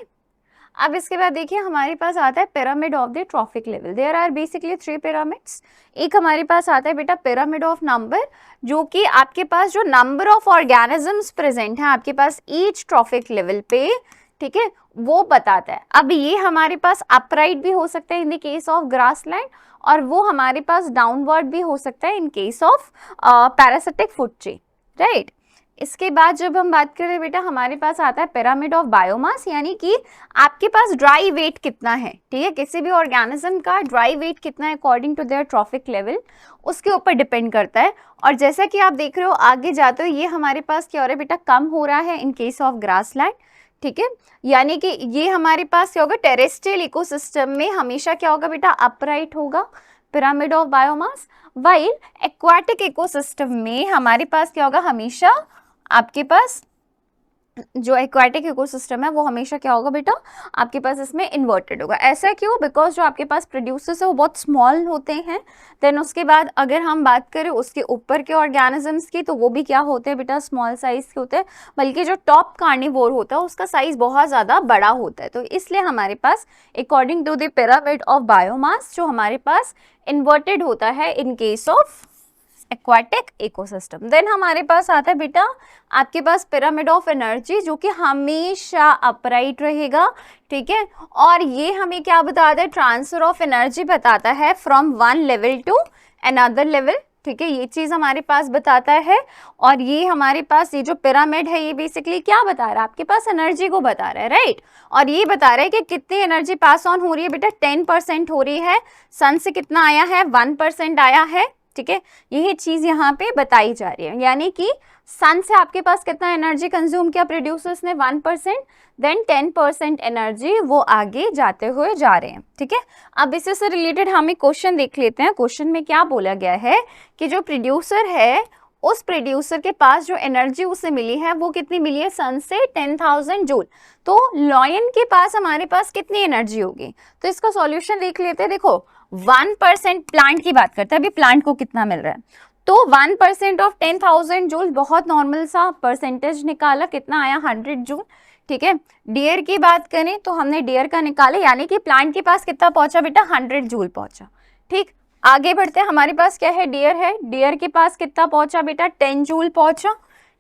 अब इसके बाद देखिए हमारे पास आता है pyramid of the trophic level, there are basically 3 pyramids. एक हमारे पास आता है बेटा पिरामिड ऑफ नंबर, जो कि आपके पास जो नंबर ऑफ ऑर्गेनिजम्स प्रेजेंट है आपके पास ईच ट्रॉफिक लेवल पे, ठीक है, वो बताता है। अब ये हमारे पास अपराइट भी हो सकता है in the case of grassland, और वो हमारे पास डाउनवर्ड भी हो सकता है in case of parasitic food chain, right. इसके बाद जब हम बात करें बेटा हमारे पास आता है पिरामिड ऑफ बायोमास, यानी कि आपके पास ड्राई वेट कितना है, ठीक है, किसी भी ऑर्गेनिज्म का ड्राई वेट कितना है according to their trophic level, उसके ऊपर डिपेंड करता है। और जैसा कि आप देख रहे हो आगे जाते हो ये हमारे पास क्या हो रहा है बेटा, कम हो रहा है इन केस ऑफ ग्रासलैंड, ठीक है, यानी कि ये हमारे पास क्या होगा, टेरेस्ट्रियल इकोसिस्टम में हमेशा क्या होगा बेटा, अपराइट होगा pyramid of biomass. While aquatic ecosystem में हमारे पास क्या होगा, हमेशा आपके पास जो एक्वाटिक इकोसिस्टम है वो हमेशा क्या होगा बेटा, आपके पास इसमें इन्वर्टेड होगा। ऐसा क्यों, बिकॉज जो आपके पास प्रोड्यूसर्स है वो बहुत स्मॉल होते हैं। देन उसके बाद अगर हम बात करें उसके ऊपर के ऑर्गेनिजम्स की, तो वो भी क्या होते हैं बेटा, स्मॉल साइज के होते हैं, बल्कि जो टॉप कार्निवोर होता है उसका साइज बहुत ज़्यादा बड़ा होता है। तो इसलिए हमारे पास according to the pyramid of biomass जो हमारे पास इन्वर्टेड होता है in case of aquatic ecosystem. Then हमारे पास आता है बेटा आपके पास पिरामिड ऑफ एनर्जी, जो कि हमेशा अपराइट रहेगा, ठीक है, और ये हमें क्या बताता है, ट्रांसफर ऑफ एनर्जी बताता है from one level to another level, ठीक है, ये चीज हमारे पास बताता है। और ये हमारे पास ये जो पिरामिड है ये बेसिकली क्या बता रहा है, आपके पास एनर्जी को बता रहा है, राइट। और ये बता रहा है कि कितनी एनर्जी पास ऑन हो रही है बेटा, 10% हो रही है। सन से कितना आया है, 1% आया है, ठीक है, यही चीज यहाँ पे बताई जा रही है, यानी कि सन से आपके पास कितना एनर्जी कंज्यूम किया प्रोड्यूसर्स ने, 1%, देन 10% एनर्जी वो आगे जाते हुए जा रहे हैं, ठीक है। अब इससे से रिलेटेड हम एक क्वेश्चन देख लेते हैं। क्वेश्चन में क्या बोला गया है कि जो प्रोड्यूसर है उस प्रोड्यूसर के पास जो एनर्जी उसे मिली है वो कितनी मिली है, सन से 10,000 जूल। तो लॉयन के पास हमारे पास कितनी एनर्जी होगी, तो इसका सॉल्यूशन देख लेते हैं। देखो 1% प्लांट की बात करते हैं, अभी प्लांट को कितना मिल रहा है, तो 1% ऑफ 10,000 जूल, बहुत नॉर्मल सा परसेंटेज निकाला, कितना आया 100 जूल, ठीक है। डियर की बात करें तो हमने डियर का निकाला, यानी कि प्लांट के पास कितना पहुंचा बेटा, 100 जूल पहुंचा, ठीक। आगे बढ़ते हैं, हमारे पास क्या है, डियर है, डियर के पास कितना पहुंचा बेटा, 10 जूल पहुंचा,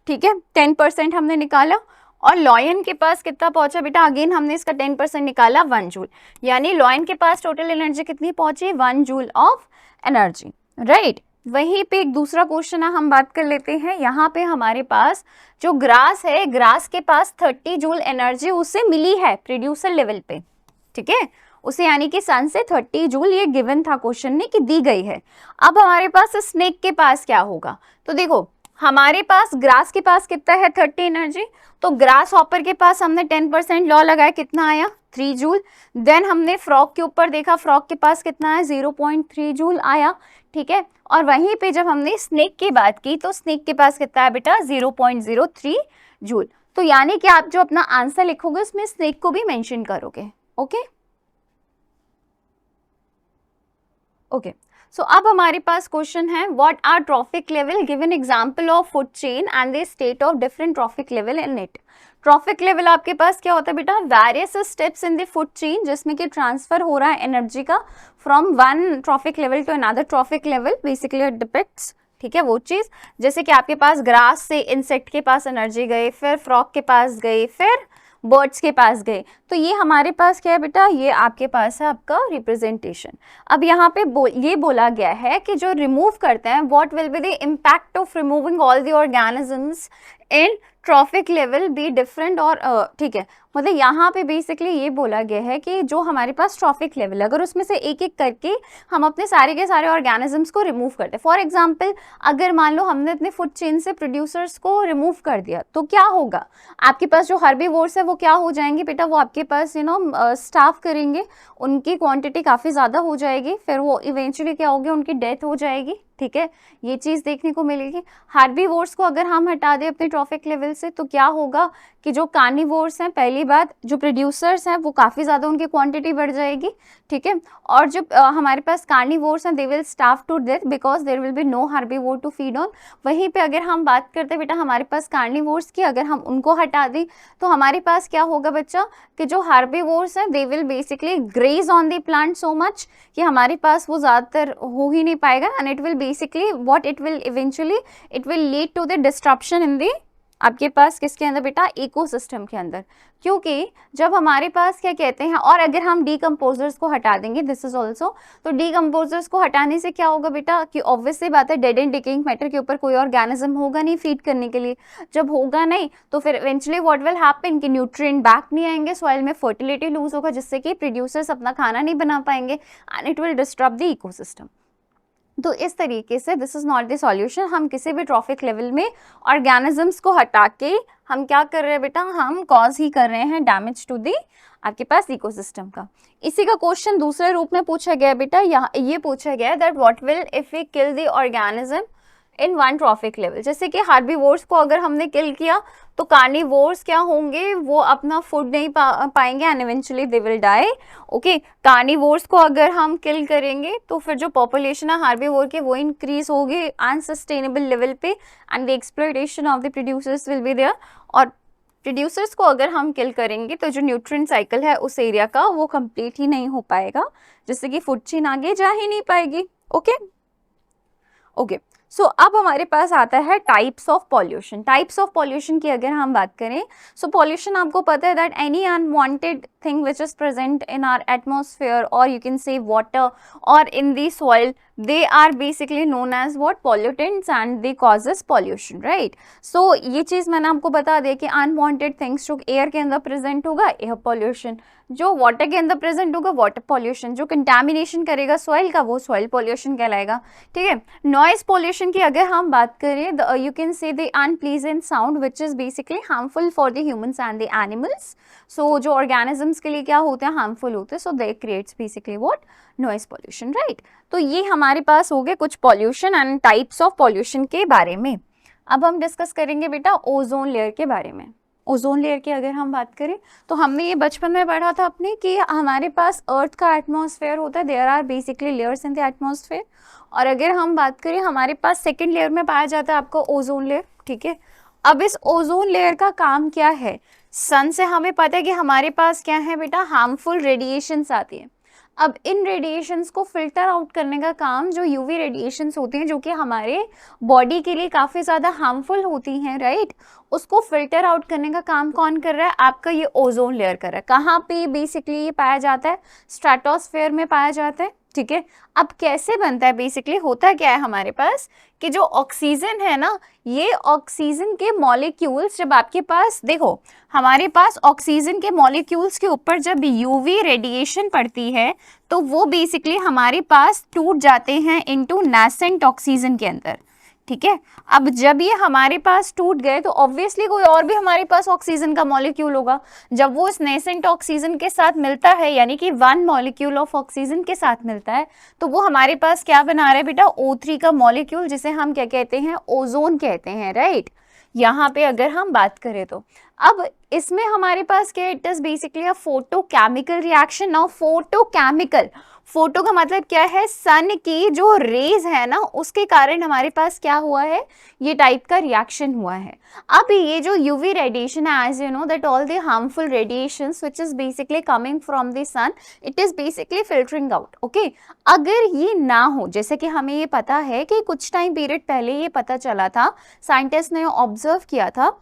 ठीक है, 10% हमने निकाला। और लॉयन के पास कितना पहुंचा बेटा, अगेन हमने इसका 10% निकाला, 1 जूल, यानी लॉयन के पास टोटल एनर्जी कितनी पहुंची, 1 जूल ऑफ एनर्जी, राइट। वहीं पे एक दूसरा क्वेश्चन है, हम बात कर लेते हैं। यहाँ पे हमारे पास जो ग्रास है, ग्रास के पास 30 जूल एनर्जी उसे मिली है प्रोड्यूसर लेवल पे, ठीक है, उसे यानी कि सन से 30 जूल ये गिवन था क्वेश्चन में कि दी गई है। अब हमारे पास स्नेक के पास क्या होगा, तो देखो हमारे पास ग्रास के पास कितना है 30 एनर्जी, तो ग्रास हॉपर के पास हमने 10% लॉ लगाया, कितना आया 3 जूल। देन हमने फ्रॉग के ऊपर देखा, फ्रॉग के पास कितना है 0.3 जूल आया, ठीक है। और वहीं पे जब हमने स्नेक की बात की तो स्नेक के पास कितना है बेटा 0.03 जूल। तो यानी कि आप जो अपना आंसर लिखोगे उसमें स्नेक को भी मेंशन करोगे। ओके ओके, सो अब हमारे पास क्वेश्चन है, what are trophic level, give an example of food chain and the state of different trophic level in it. Trophic level आपके पास क्या होता है बेटा, various steps in the food chain जिसमें कि ट्रांसफर हो रहा है एनर्जी का from one trophic level to another trophic level, basically it depicts, ठीक है, वो चीज। जैसे कि आपके पास ग्रास से इंसेक्ट के पास एनर्जी गई, फिर फ्रॉग के पास गई, फिर बर्ड्स के पास गए, तो ये हमारे पास क्या है बेटा, ये आपके पास है आपका रिप्रेजेंटेशन। अब यहाँ पे ये बोला गया है कि जो रिमूव करते हैं, what will be the impact of removing all the organisms in trophic level be different, और ठीक है, मतलब यहाँ पे बेसिकली ये बोला गया है कि जो हमारे पास ट्रॉफिक लेवल, अगर उसमें से एक एक करके हम अपने सारे के सारे ऑर्गेनिजम्स को रिमूव करते हैं, फॉर एग्जांपल अगर मान लो हमने अपने फूड चेन से प्रोड्यूसर्स को रिमूव कर दिया, तो क्या होगा, आपके पास जो हर्बीवोर्स है वो क्या हो जाएंगे बेटा, वो आपके पास स्टाफ करेंगे, उनकी क्वांटिटी काफ़ी ज़्यादा हो जाएगी, फिर वो इवेंचुअली क्या होगी, उनकी डेथ हो जाएगी, ठीक है, ये चीज़ देखने को मिलेगी। हार्बीवोर्स को अगर हम हटा दें अपने ट्रॉफिक लेवल से, तो क्या होगा कि जो कार्निवोर्स हैं, पहली बात जो प्रोड्यूसर्स हैं वो काफ़ी ज़्यादा उनकी क्वांटिटी बढ़ जाएगी, ठीक है, और जो हमारे पास कार्निवोर्स हैं they will starve to death because there will be no herbivore to feed on. वहीं पे अगर हम बात करते हैं बेटा हमारे पास कार्निवोर्स की, अगर हम उनको हटा दें तो हमारे पास क्या होगा बच्चा कि जो हार्बीवोर्स हैं they will basically graze on the plant so much कि हमारे पास वो ज़्यादातर हो ही नहीं पाएगा, and it will basically what it will eventually it will lead to the disruption in the आपके पास किसके अंदर बेटा, इकोसिस्टम के अंदर। क्योंकि जब हमारे पास क्या कहते हैं, और अगर हम डीकम्पोजर्स को हटा देंगे, दिस इज ऑल्सो, तो डीकम्पोजर्स को हटाने से क्या होगा बेटा कि ऑब्वियसली बात है डेड एंड डिकेइंग मैटर के ऊपर कोई ऑर्गेनिज्म होगा नहीं फीड करने के लिए। जब होगा नहीं तो फिर इवेंचुअली व्हाट विल हैपन कि न्यूट्रिएंट बैक नहीं आएंगे सॉइल में, फर्टिलिटी लूज होगा जिससे कि प्रोड्यूसर्स अपना खाना नहीं बना पाएंगे and it will disturb the ecosystem. तो इस तरीके से this is not the solution. हम किसी भी ट्रॉफिक लेवल में ऑर्गेनिजम्स को हटा के हम क्या कर रहे हैं बेटा, हम कॉज ही कर रहे हैं डैमेज टू दी आपके पास इकोसिस्टम का। इसी का क्वेश्चन दूसरे रूप में पूछा गया बेटा, यहाँ ये पूछा गया that what will if we kill the organism in one trophic level. जैसे कि हार्बीवोर्स को अगर हमने किल किया तो कार्निवोर्स क्या होंगे, वो अपना फूड नहीं पाएंगे and eventually they will die. Okay, carnivores को अगर हम किल करेंगे तो फिर जो पॉपुलेशन है हार्बीवोर के वो इंक्रीज होगी अनसस्टेनेबल लेवल पे and the exploitation of the producers will be there. और प्रोड्यूसर्स को अगर हम किल करेंगे तो जो न्यूट्रिएंट साइकिल है उस एरिया का वो कंप्लीट ही नहीं हो पाएगा, जिससे कि फूड चेन आगे जा ही नहीं पाएगी। ओके ओके, सो अब हमारे पास आता है types of pollution. Types of pollution की अगर हम बात करें, सो पॉल्यूशन आपको पता है that any unwanted thing which is present in our atmosphere और यू कैन से वाटर और in the soil, they are basically known as what pollutants and they causes pollution, right? so ये चीज़ मैंने आपको बता दिया कि unwanted things जो air के अंदर प्रेजेंट होगा एयर पॉल्यूशन, जो वाटर के अंदर प्रेजेंट होगा वाटर पॉल्यूशन, जो कंटामिनेशन करेगा सॉइल का वो सॉइल पॉल्यूशन कहलाएगा, ठीक है। नॉइज पॉल्यूशन की अगर हम बात करें, you can say the unpleasant sound which is basically harmful for the humans and the animals. So जो ऑर्गेनिजम्स के लिए क्या होते हैं, हार्मफुल होते हैं, so they creates basically what, noise pollution, right. तो ये हमारे पास हो गए कुछ pollution and types of pollution के बारे में। अब हम डिस्कस करेंगे बेटा ओजोन लेयर के बारे में। ओजोन लेयर की अगर हम बात करें तो हमने ये बचपन में पढ़ा था अपने कि हमारे पास अर्थ का एटमॉस्फेयर होता है, there are basically layers in the atmosphere. और अगर हम बात करें हमारे पास सेकेंड लेयर में पाया जाता है आपका ओजोन लेयर, ठीक है। अब इस ओजोन लेयर का काम क्या है, सन से हमें पता है कि हमारे पास क्या है बेटा, हार्मफुल रेडिएशंस आती है। अब इन रेडिएशंस को फिल्टर आउट करने का काम जो यूवी रेडिएशंस होती हैं जो कि हमारे बॉडी के लिए काफ़ी ज़्यादा हार्मफुल होती हैं, राइट, उसको फिल्टर आउट करने का काम कौन कर रहा है, आपका ये ओजोन लेयर कर रहा है। कहाँ पे बेसिकली ये पाया जाता है, स्ट्रेटोस्फेयर में पाया जाता है, ठीक है। अब कैसे बनता है, बेसिकली होता क्या है हमारे पास कि जो ऑक्सीजन है ना, ये ऑक्सीजन के मॉलिक्यूल्स जब आपके पास, देखो हमारे पास ऑक्सीजन के मॉलिक्यूल्स के ऊपर जब यूवी रेडिएशन पड़ती है तो वो बेसिकली हमारे पास टूट जाते हैं इनटू नेसेंट ऑक्सीजन के अंदर, ठीक है। अब जब ये हमारे पास टूट गए तो ऑब्वियसली कोई और भी हमारे पास ऑक्सीजन का मॉलिक्यूल होगा, जब वो इस नेसेंट ऑक्सीजन के साथ मिलता है, यानी कि 1 मॉलिक्यूल ऑफ ऑक्सीजन के साथ मिलता है, तो वो हमारे पास क्या बना रहा है बेटा, O3 का मॉलिक्यूल, जिसे हम क्या कहते हैं, ओजोन कहते हैं, राइट। यहाँ पे अगर हम बात करें तो अब इसमें हमारे पास क्या, it is basically a photochemical reaction. Now photochemical, photo का मतलब क्या है, सन की जो रेज है ना उसके कारण हमारे पास क्या हुआ है, ये टाइप का रिएक्शन हुआ है। अब ये जो यूवी रेडिएशन है, as you know that all the harmful radiations which is basically coming from the sun, it is basically filtering out, okay. अगर ये ना हो, जैसे कि हमें ये पता है कि कुछ टाइम पीरियड पहले ये पता चला था, साइंटिस्ट ने ऑब्जर्व किया था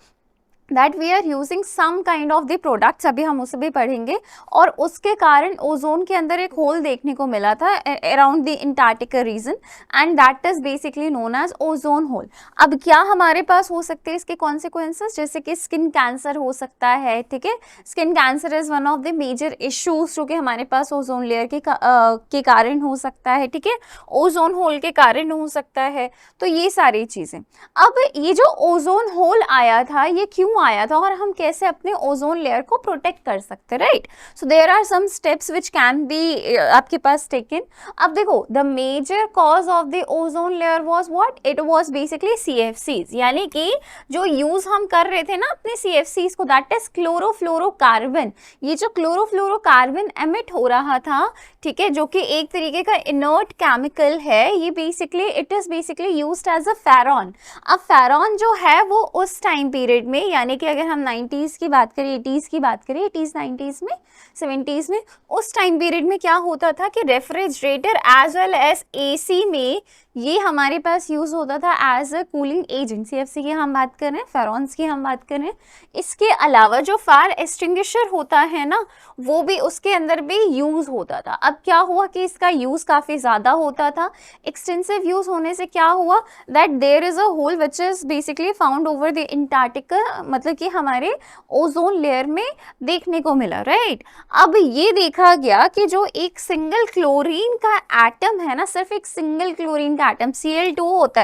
that we are using some kind of the products, अभी हम उसे भी पढ़ेंगे, और उसके कारण ओजोन के अंदर एक होल देखने को मिला था around the Antarctica region, and that is basically known as ozone hole. अब क्या हमारे पास हो सकते हैं इसके कॉन्सिक्वेंसेस, जैसे कि स्किन कैंसर हो सकता है, ठीक है। Skin cancer is one of the major issues जो कि हमारे पास ओजोन लेयर के कारण हो सकता है, ठीक है, ओजोन होल के कारण हो सकता है, तो ये सारी चीजें। अब ये जो ओजोन होल आया था, ये क्यों आया था और हम कैसे अपने ओजोन लेयर को प्रोटेक्ट कर सकते हैं, right. So there are some steps which can be आपके पास टेकन। अब देखो, the major cause of the ozone layer was what, it was basically CFCs, यानी कि जो यूज हम कर रहे थे ना अपने CFCs को, दैट इज क्लोरोफ्लोरोकार्बन। ये जो क्लोरोफ्लोरोकार्बन एमिट हो रहा था, ठीक है, जो कि एक तरीके का इनर्ट केमिकल है, ये basically it is basically used as a freon. अब फेरॉन जो है वो उस टाइम पीरियड में, यानी कि अगर हम 90s की बात करें, 80s की बात करें, 80s 90s में, 70s में, उस टाइम पीरियड में क्या होता था कि refrigerator as well as AC में ये हमारे पास यूज होता था as a cooling agent. CFC की हम बात करें, फेरॉन्स की हम बात करें, इसके अलावा जो फायर एक्सटिंग्विशर होता है ना, वो भी उसके अंदर भी यूज होता था। अब क्या हुआ कि इसका यूज काफी ज्यादा होता था, एक्सटेंसिव यूज होने से क्या हुआ that there is a hole which is basically found over the Antarctica, मतलब कि हमारे ओजोन लेयर में देखने को मिला, राइट। अब ये देखा गया कि जो एक सिंगल क्लोरीन का एटम है ना, सिर्फ एक सिंगल क्लोरीन का एटम Cl2 होता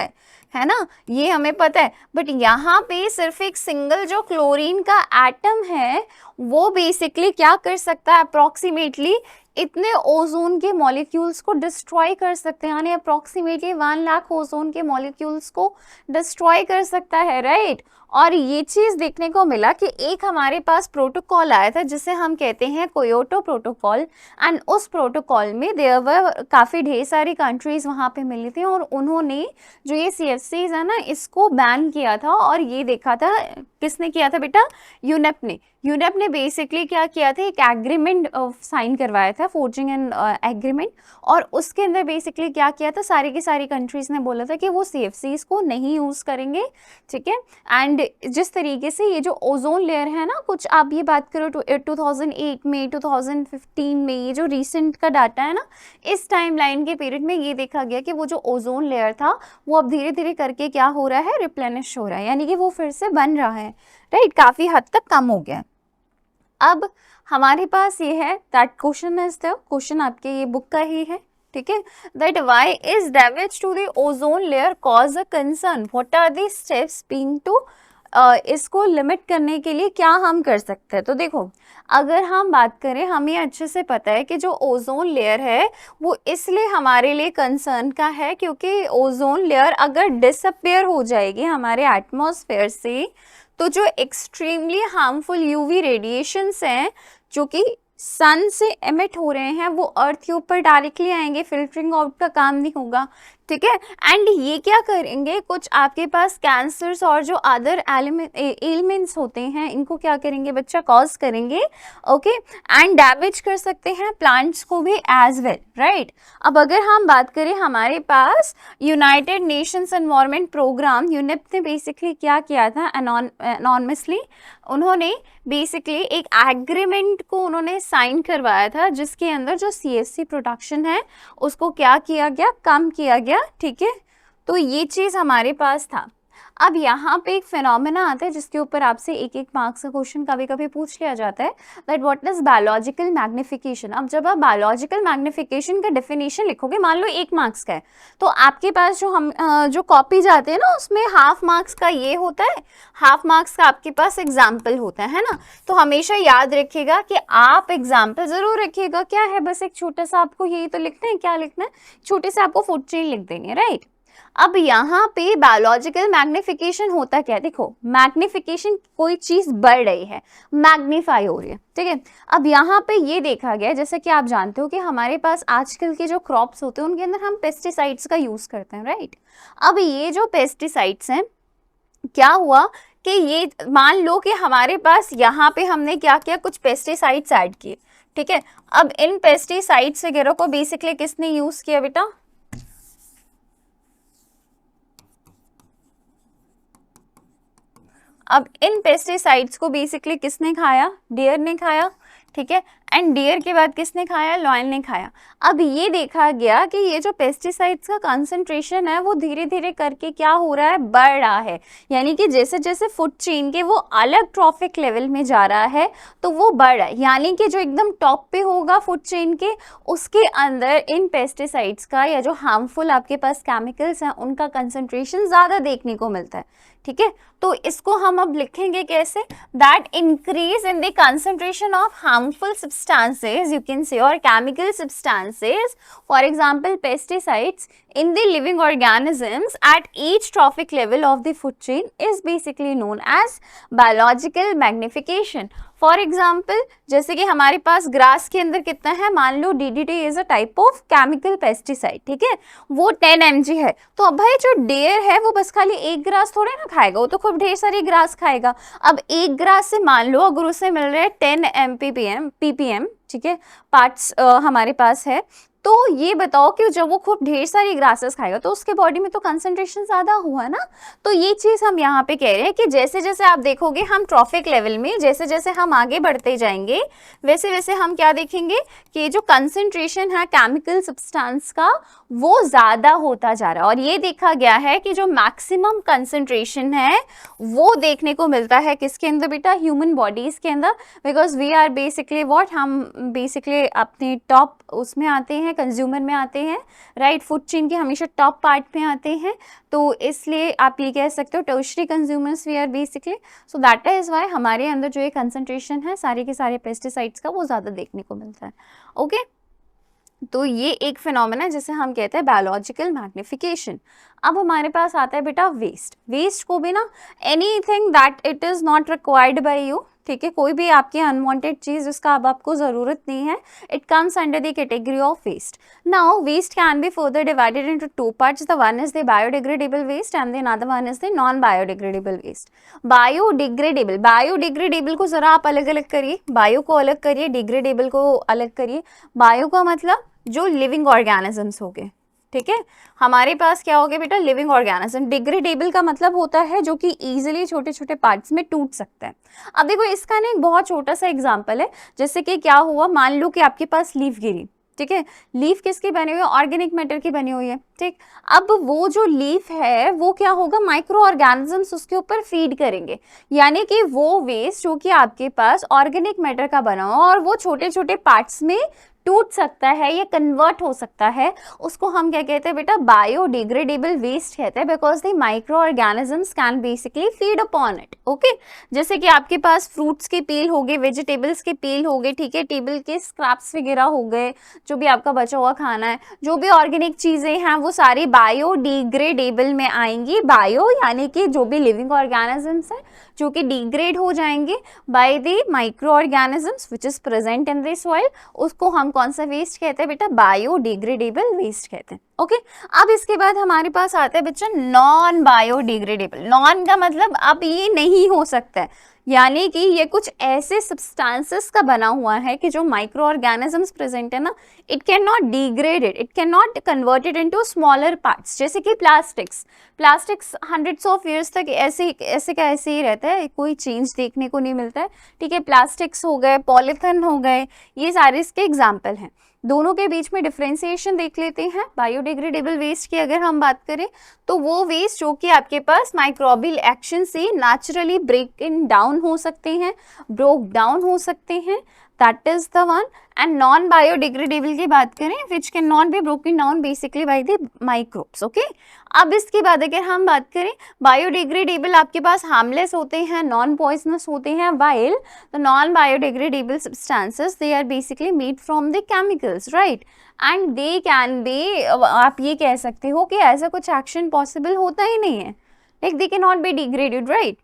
है ना, ये हमें पता है, बट यहाँ पे सिर्फ एक सिंगल जो क्लोरीन का एटम है वो बेसिकली क्या कर सकता है, अप्रोक्सीमेटली इतने ओजोन के मॉलिक्यूल्स को डिस्ट्रॉय कर सकते हैं, यानी अप्रोक्सीमेटली 1 लाख ओजोन के मॉलिक्यूल्स को डिस्ट्रॉय कर सकता है, राइट। और ये चीज देखने को मिला कि एक हमारे पास प्रोटोकॉल आया था जिसे हम कहते हैं कोयोटो प्रोटोकॉल, एंड उस प्रोटोकॉल में देयर वर काफ़ी ढेर सारी कंट्रीज वहाँ पे मिली थी, और उन्होंने जो ये CFCs है ना इसको बैन किया था। और ये देखा था, किसने किया था बेटा, यूनेप ने बेसिकली क्या किया था, एक एग्रीमेंट साइन करवाया था, फोर्जिंग एन एग्रीमेंट, और उसके अंदर बेसिकली क्या किया था, सारी की सारी कंट्रीज ने बोला था कि वो CFCs को नहीं यूज़ करेंगे, ठीक है। एंड जिस तरीके से ये जो ओजोन लेयर है ना, कुछ आप ये बात करो 2008 में, 2015 में, ये जो रिसेंट का डाटा है ना, इस टाइम लाइन के पीरियड में ये देखा गया कि वो जो ओजोन लेयर था वो अब धीरे धीरे करके क्या हो रहा है, रिप्लेनिश हो रहा है, यानी कि वो फिर से बन रहा है, राइट, काफ़ी हद तक कम हो गया। अब हमारे पास ये है that question is the question आपके ये बुक का ही है, ठीक है, that why is damage to the ozone layer cause a concern, what are the steps being to, इसको लिमिट करने के लिए क्या हम कर सकते हैं। तो देखो, अगर हम बात करें, हमें अच्छे से पता है कि जो ओजोन लेयर है वो इसलिए हमारे लिए कंसर्न का है क्योंकि ओजोन लेयर अगर डिसअपियर हो जाएगी हमारे एटमॉस्फेयर से, तो जो एक्सट्रीमली हार्मफुल यूवी रेडिएशंस हैं जो कि सन से एमिट हो रहे हैं वो अर्थ के ऊपर डायरेक्टली आएंगे, फिल्टरिंग आउट का काम नहीं होगा, ठीक है। एंड ये क्या करेंगे, कुछ आपके पास कैंसर्स और जो अदर एलिमेंट्स होते हैं इनको क्या करेंगे बच्चा, कॉज करेंगे, ओके, एंड डैमेज कर सकते हैं प्लांट्स को भी एज वेल, राइट। अब अगर हम बात करें, हमारे पास United Nations Environment Programme UNEP ने बेसिकली क्या किया था, एनॉनमसली, उन्होंने बेसिकली एक एग्रीमेंट को उन्होंने साइन करवाया था, जिसके अंदर जो CFC प्रोडक्शन है उसको क्या किया गया, कम किया गया, ठीक है। तो ये चीज़ हमारे पास था। अब यहाँ पे एक फिनोमेना आता है जिसके ऊपर आपसे एक एक मार्क्स का क्वेश्चन कभी कभी पूछ लिया जाता है, that what is biological magnification. अब जब आप बायोलॉजिकल मैग्निफिकेशन का डेफिनेशन लिखोगे, मान लो 1 मार्क्स का है, तो आपके पास जो कॉपी जाते हैं ना, उसमें हाफ मार्क्स का ये होता है, हाफ मार्क्स का आपके पास एग्जाम्पल होता है ना। तो हमेशा याद रखिएगा कि आप एग्जाम्पल जरूर रखिएगा। क्या है, बस एक छोटा सा आपको यही तो लिखना है, क्या लिखना है, छोटे से आपको फूड चेन लिख देनी है, राइट। अब यहाँ पे बायोलॉजिकल मैग्निफिकेशन होता क्या है, देखो मैग्निफिकेशन, कोई चीज बढ़ रही है, मैग्नीफाई हो रही है, ठीक है। अब यहाँ पे ये देखा गया, जैसे कि आप जानते हो कि हमारे पास आजकल के जो क्रॉप्स होते हैं उनके अंदर हम पेस्टिसाइड्स का यूज करते हैं, राइट। अब ये जो पेस्टिसाइड्स हैं, क्या हुआ कि ये मान लो कि हमारे पास यहाँ पे हमने क्या किया, कुछ पेस्टिसाइड्स ऐड किए, ठीक है। अब इन पेस्टिसाइड्स वगैरह को बेसिकली किसने यूज किया बेटा, अब इन पेस्टिसाइड्स को बेसिकली किसने खाया, डियर ने खाया, ठीक है। एंड डियर के बाद किसने खाया, लॉयन ने खाया। अब ये देखा गया कि ये जो पेस्टिसाइड्स का कंसंट्रेशन है वो धीरे धीरे करके क्या हो रहा है, बढ़ रहा है। यानी कि जैसे जैसे फूड चेन के वो अलग ट्रॉफिक लेवल में जा रहा है तो वो बढ़ रहा है। यानी कि जो एकदम टॉप पे होगा फूड चेन के, उसके अंदर इन पेस्टिसाइड्स का या जो हार्मफुल आपके पास केमिकल्स हैं उनका कंसंट्रेशन ज़्यादा देखने को मिलता है, ठीक है। तो इसको हम अब लिखेंगे कैसे, that increase in the concentration of harmful substances, you can say, or chemical substances, for example pesticides, in the living organisms at each trophic level of the food chain is basically known as biological magnification. For example जैसे कि हमारे पास grass के अंदर कितना है, मान लो DDT is a type of chemical pesticide, ठीक है, वो 10 mg है। तो अब भाई जो डेयर है वो बस खाली एक ग्रास थोड़े ना खाएगा, वो तो खूब ढेर सारी ग्रास खाएगा। अब एक ग्रास से मान लो अगर उसे मिल रहे हैं 10 ppm, ठीक है, पार्ट्स हमारे पास है, तो ये बताओ कि जब वो खूब ढेर सारी ग्रासेस खाएगा तो उसके बॉडी में तो कंसंट्रेशन ज़्यादा हुआ ना। तो ये चीज़ हम यहाँ पे कह रहे हैं कि जैसे जैसे आप देखोगे हम ट्रॉफिक लेवल में जैसे जैसे हम आगे बढ़ते जाएंगे, वैसे वैसे हम क्या देखेंगे कि जो कंसंट्रेशन है केमिकल सब्सटेंस का वो ज़्यादा होता जा रहा है। और ये देखा गया है कि जो मैक्सिमम कंसंट्रेशन है वो देखने को मिलता है किसके अंदर बेटा, ह्यूमन बॉडीज़ के अंदर, because we are basically what, हम बेसिकली अपने टॉप उसमें आते हैं, कंज्यूमर में आते हैं, राइट, फूड चेन के हमेशा टॉप पार्ट में आते हैं। तो इसलिए आप ये कह सकते हो tertiary consumers we are basically, so that is why हमारे अंदर जो ये कंसंट्रेशन है सारे के सारे पेस्टिसाइड्स का वो ज़्यादा देखने को मिलता है, ओके। तो ये एक फिनोमेना है जिसे हम कहते हैं बायोलॉजिकल मैग्निफिकेशन। अब हमारे पास आता है बेटा वेस्ट। वेस्ट को भी ना anything that it is not required by you, ठीक है, कोई भी आपकी अनवांटेड चीज़ जिसका अब आपको ज़रूरत नहीं है, it comes under the category of waste. Now waste can be further divided into 2 parts, the one is the biodegradable waste and the another one is the non biodegradable waste. Biodegradable, biodegradable को ज़रा आप अलग अलग करिए, bio को अलग करिए, degradable को अलग करिए। बायो का मतलब जो लिविंग ऑर्गेनिजम्स हो गए, ठीक है, हमारे पास क्या हो गया बेटा, लिविंग ऑर्गेनिज्म। डिग्रेडेबल का मतलब होता है जो कि इजीली छोटे छोटे पार्ट्स में टूट सकता है। अब देखो इसका ना एक बहुत छोटा सा एग्जांपल है, जैसे कि क्या हुआ, मान लो कि आपके पास लीफ गिरी, ठीक है, लीफ किसकी बनी हुई है, ऑर्गेनिक मैटर की बनी हुई है, ठीक। अब वो जो लीफ है वो क्या होगा, माइक्रो ऑर्गेनिजम्स उसके ऊपर फीड करेंगे, यानी कि वो वेस्ट जो कि आपके पास ऑर्गेनिक मैटर का बना हो और वो छोटे छोटे पार्ट्स में टूट सकता है या कन्वर्ट हो सकता है, उसको हम क्या कहते हैं बेटा, बायोडिग्रेडेबल वेस्ट कहते हैं, because the micro organisms can basically feed upon it, okay. जैसे कि आपके पास फ्रूट्स के पील हो गए, वेजिटेबल्स के पील हो गए, ठीक है, टेबल के स्क्रैप्स वगैरह हो गए, जो भी आपका बचा हुआ खाना है, जो भी ऑर्गेनिक चीज़ें हैं वो सारी बायोडिग्रेडेबल में आएंगी। बायो यानी कि जो भी लिविंग ऑर्गेनिजम्स हैं जो कि डिग्रेड हो जाएंगे by the micro organisms which is present in the soil, उसको हम कौन सा वेस्ट कहते हैं बेटा, बायोडिग्रेडेबल वेस्ट कहते हैं, ओके। अब इसके बाद हमारे पास आता है बच्चा नॉन बायोडिग्रेडेबल। नॉन का मतलब अब ये नहीं हो सकता है, यानी कि ये कुछ ऐसे सब्सटेंसेस का बना हुआ है कि जो माइक्रो ऑर्गेनिजम्स प्रेजेंट है ना, it can not degraded, it can not converted into smaller parts. जैसे कि प्लास्टिक्स हंड्रेड्स ऑफ ईयर्स तक ऐसे ही रहता है, कोई चेंज देखने को नहीं मिलता है, ठीक है। प्लास्टिक्स हो गए, पॉलीथिन हो गए, ये सारे इसके एग्जाम्पल हैं। दोनों के बीच में डिफ्रेंसिएशन देख लेते हैं। बायोडिग्रेडेबल वेस्ट की अगर हम बात करें तो वो वेस्ट जो कि आपके पास माइक्रोबियल एक्शन से नेचुरली ब्रेक डाउन हो सकते हैं, ब्रोक डाउन हो सकते हैं, that is the one. And non biodegradable की बात करें which can not be broken down basically by the microbes, okay. अब इसके बाद अगर हम बात करें, बायोडिग्रेडेबल आपके पास हार्मलेस होते हैं, नॉन पॉइजनस होते हैं, while the non biodegradable substances they are basically made from the chemicals, right. And they can be, आप ये कह सकते हो कि ऐसा कुछ एक्शन पॉसिबल होता ही नहीं है, like they can not be degraded, right.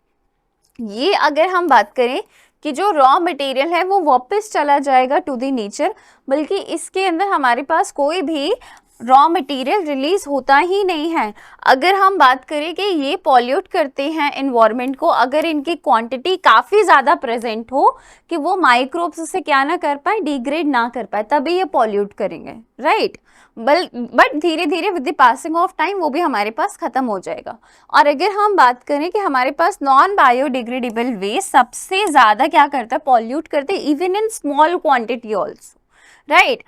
ये अगर हम बात करें कि जो रॉ मटेरियल है वो वापस चला जाएगा टू द नेचर, बल्कि इसके अंदर हमारे पास कोई भी रॉ मटेरियल रिलीज होता ही नहीं है। अगर हम बात करें कि ये पॉल्यूट करते हैं इन्वायरमेंट को, अगर इनकी क्वांटिटी काफ़ी ज़्यादा प्रेजेंट हो कि वो माइक्रोब्स उसे क्या ना कर पाए, डिग्रेड ना कर पाए, तभी ये पॉल्यूट करेंगे, राइट। बट धीरे धीरे with the passing of time वो भी हमारे पास ख़त्म हो जाएगा। और अगर हम बात करें कि हमारे पास नॉन बायोडिग्रेडेबल वेस्ट सबसे ज़्यादा क्या करता है, पॉल्यूट करते हैं, even in small quantity also, right.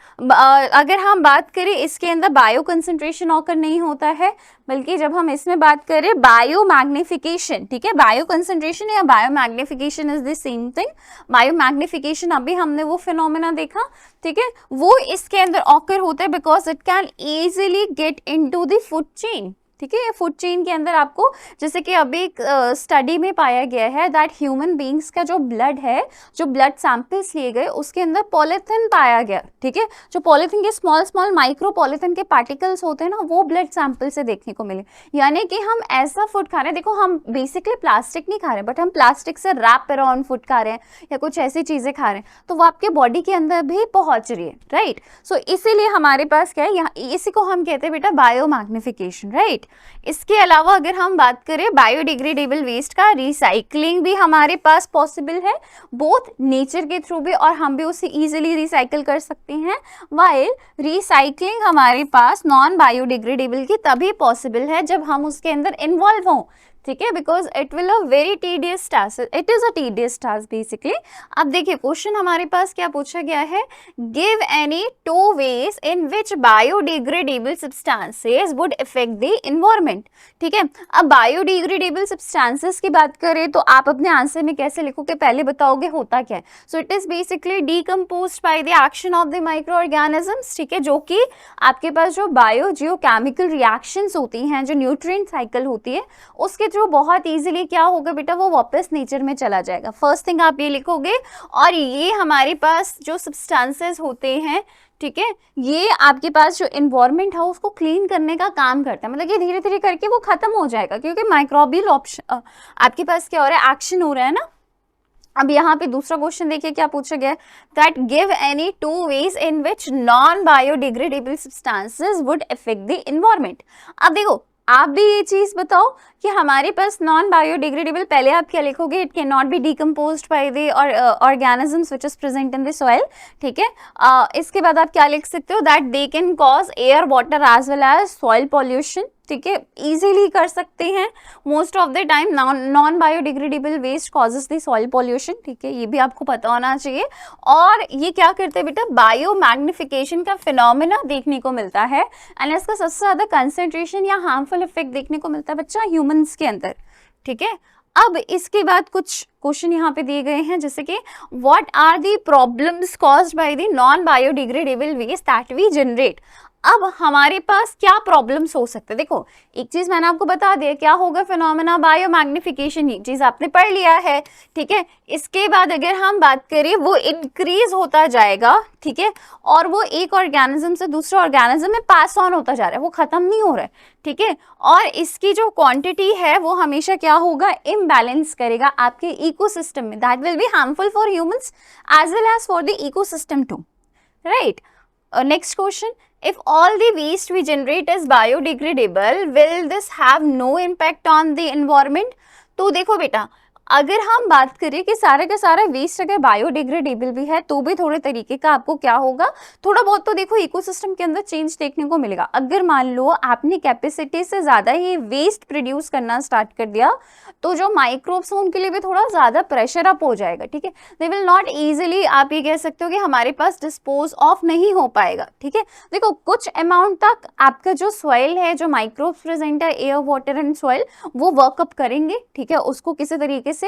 अगर हम बात करें इसके अंदर बायो कंसंट्रेशन ऑकर नहीं होता है, बल्कि जब हम इसमें बात करें बायो मैग्निफिकेशन, ठीक है, बायो कंसंट्रेशन या bio magnification is the same thing. Bio magnification अभी हमने वो फिनोमेना देखा, ठीक है, वो इसके अंदर ऑकर होता है because it can easily get into the food chain, ठीक है। फूड चेन के अंदर आपको, जैसे कि अभी एक स्टडी में पाया गया है दैट ह्यूमन बींग्स का जो ब्लड है, जो ब्लड सैंपल्स लिए गए उसके अंदर पॉलीथिन पाया गया, ठीक है। जो पॉलीथिन के स्मॉल माइक्रो पॉलीथिन के पार्टिकल्स होते हैं ना, वो ब्लड सैंपल से देखने को मिले। यानी कि हम ऐसा फूड खा रहे हैं, देखो हम बेसिकली प्लास्टिक नहीं खा रहे, बट हम प्लास्टिक से रैप अराउंड फूड खा रहे हैं या कुछ ऐसी चीज़ें खा रहे हैं, तो वो आपके बॉडी के अंदर भी पहुँच रही है, राइट। सो इसीलिए हमारे पास क्या है यहाँ, इसी को हम कहते हैं बेटा बायो मैग्निफिकेशन, राइट। इसके अलावा अगर हम बात करें बायोडिग्रेडेबल वेस्ट का, रिसाइकलिंग भी हमारे पास पॉसिबल है, बोथ नेचर के थ्रू भी, और हम भी उसे इजीली रिसाइकल कर सकते हैं। वाइल रिसाइकलिंग हमारे पास नॉन बायोडिग्रेडेबल की तभी पॉसिबल है जब हम उसके अंदर इन्वॉल्व हों, ठीक है, because it will a very tedious task, it is a tedious task basically. अब देखिए क्वेश्चन हमारे पास क्या पूछा गया है, give any two ways in which biodegradable substances would effect the environment, ठीक है। अब बायोडिग्रेडेबल सब्सटेंसेस की बात करें तो आप अपने आंसर में कैसे लिखोगे, पहले बताओगे होता क्या है। So it is basically decomposed by the action of the micro organisms, ठीक है, जो कि आपके पास जो बायो जियो केमिकल रिएक्शंस होती हैं, जो न्यूट्रिएंट साइकिल होती है, उसके थ्रू बहुत इजीली क्या होगा बेटा, वो वापस नेचर में चला जाएगा। फर्स्ट थिंग आप ये लिखोगे। और ये हमारे पास जो सब्सटेंसेस होते हैं, ठीक है, ये आपके पास जो इन्वायरमेंट है उसको क्लीन करने का काम करता है, मतलब ये धीरे धीरे करके वो खत्म हो जाएगा, क्योंकि माइक्रोबियल ऑप्शन आपके पास क्या हो रहा है, एक्शन हो रहा है ना। अब यहाँ पे दूसरा क्वेश्चन देखिए क्या पूछा गया है, that give any two ways in which non biodegradable substances would effect the environment. अब देखो आप भी ये चीज बताओ कि हमारे पास नॉन बायोडिग्रेडेबल, पहले आप क्या लिखोगे, it can not be decomposed by the organisms which is present in the soil, ठीक है। इसके बाद आप क्या लिख सकते हो, that they can cause air water as well as soil pollution, ठीक है, इजीली कर सकते हैं। Most of the time non biodegradable waste causes the soil pollution, ठीक है, ये भी आपको पता होना चाहिए। और ये क्या करते हैं बेटा, बायो मैग्निफिकेशन का फिनोमेना देखने को मिलता है, एंड इसका सबसे ज्यादा कंसेंट्रेशन या हार्मफुल इफेक्ट देखने को मिलता है बच्चा ह्यूमंस के अंदर, ठीक है। अब इसके बाद कुछ क्वेश्चन यहाँ पे दिए गए हैं, जैसे कि what are the problems caused by the non biodegradable waste that we generate. अब हमारे पास क्या प्रॉब्लम्स हो सकते हैं, देखो एक चीज मैंने आपको बता दिया क्या होगा, फिनोमेना बायो मैग्निफिकेशन, ये चीज आपने पढ़ लिया है, ठीक है। इसके बाद अगर हम बात करें वो इंक्रीज होता जाएगा, ठीक है, और वो एक ऑर्गेनिज्म से दूसरे ऑर्गेनिज्म में पास ऑन होता जा रहा है, वो खत्म नहीं हो रहा है, ठीक है। और इसकी जो क्वांटिटी है वो हमेशा क्या होगा, इम्बैलेंस करेगा आपके इकोसिस्टम में, that will be harmful for humans as well as for the ecosystem too, right. Next question, if all the waste we generate is biodegradable, will this have no impact on the environment? तो देखो बेटा अगर हम बात करें कि सारे का सारा वेस्ट अगर बायोडिग्रेडेबल भी है तो भी थोड़े तरीके का आपको क्या होगा, थोड़ा बहुत तो देखो इकोसिस्टम के अंदर चेंज देखने को मिलेगा। अगर मान लो आपने कैपेसिटी से ज़्यादा ही वेस्ट प्रोड्यूस करना स्टार्ट कर दिया तो जो माइक्रोब्स हैं उनके लिए भी थोड़ा ज़्यादा प्रेशर अप हो जाएगा, ठीक है। दे विल नॉट ईजिली, आप ये कह सकते हो कि हमारे पास डिस्पोज ऑफ नहीं हो पाएगा, ठीक है। देखो कुछ अमाउंट तक आपका जो सॉइल है, जो माइक्रोब्स प्रेजेंट है, एयर वाटर एंड सॉइल, वो वर्कअप करेंगे, ठीक है। उसको किसी तरीके से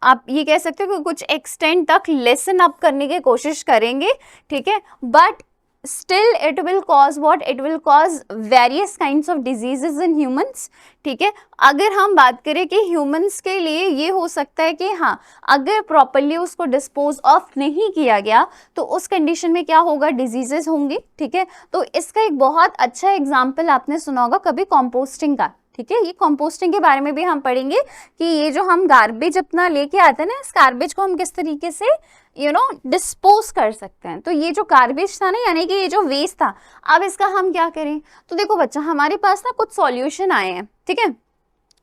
आप ये कह सकते हो कि कुछ एक्सटेंड तक लेसन अप करने की कोशिश करेंगे, ठीक है। But still it will cause what, it will cause various kinds of diseases in humans, ठीक है। अगर हम बात करें कि ह्यूमंस के लिए ये हो सकता है कि हाँ, अगर प्रॉपरली उसको डिस्पोज ऑफ नहीं किया गया तो उस कंडीशन में क्या होगा, डिजीजेस होंगी, ठीक है। तो इसका एक बहुत अच्छा एग्जाम्पल आपने सुना होगा कभी कंपोस्टिंग का, ठीक है। ये कंपोस्टिंग के बारे में भी हम पढ़ेंगे कि ये जो हम गार्बेज अपना लेके आते हैं ना, इस गार्बेज को हम किस तरीके से डिस्पोज कर सकते हैं। तो ये जो गार्बेज था ना, यानी कि ये जो वेस्ट था, अब इसका हम क्या करें। तो देखो बच्चा, हमारे पास ना कुछ सॉल्यूशन आए हैं, ठीक है।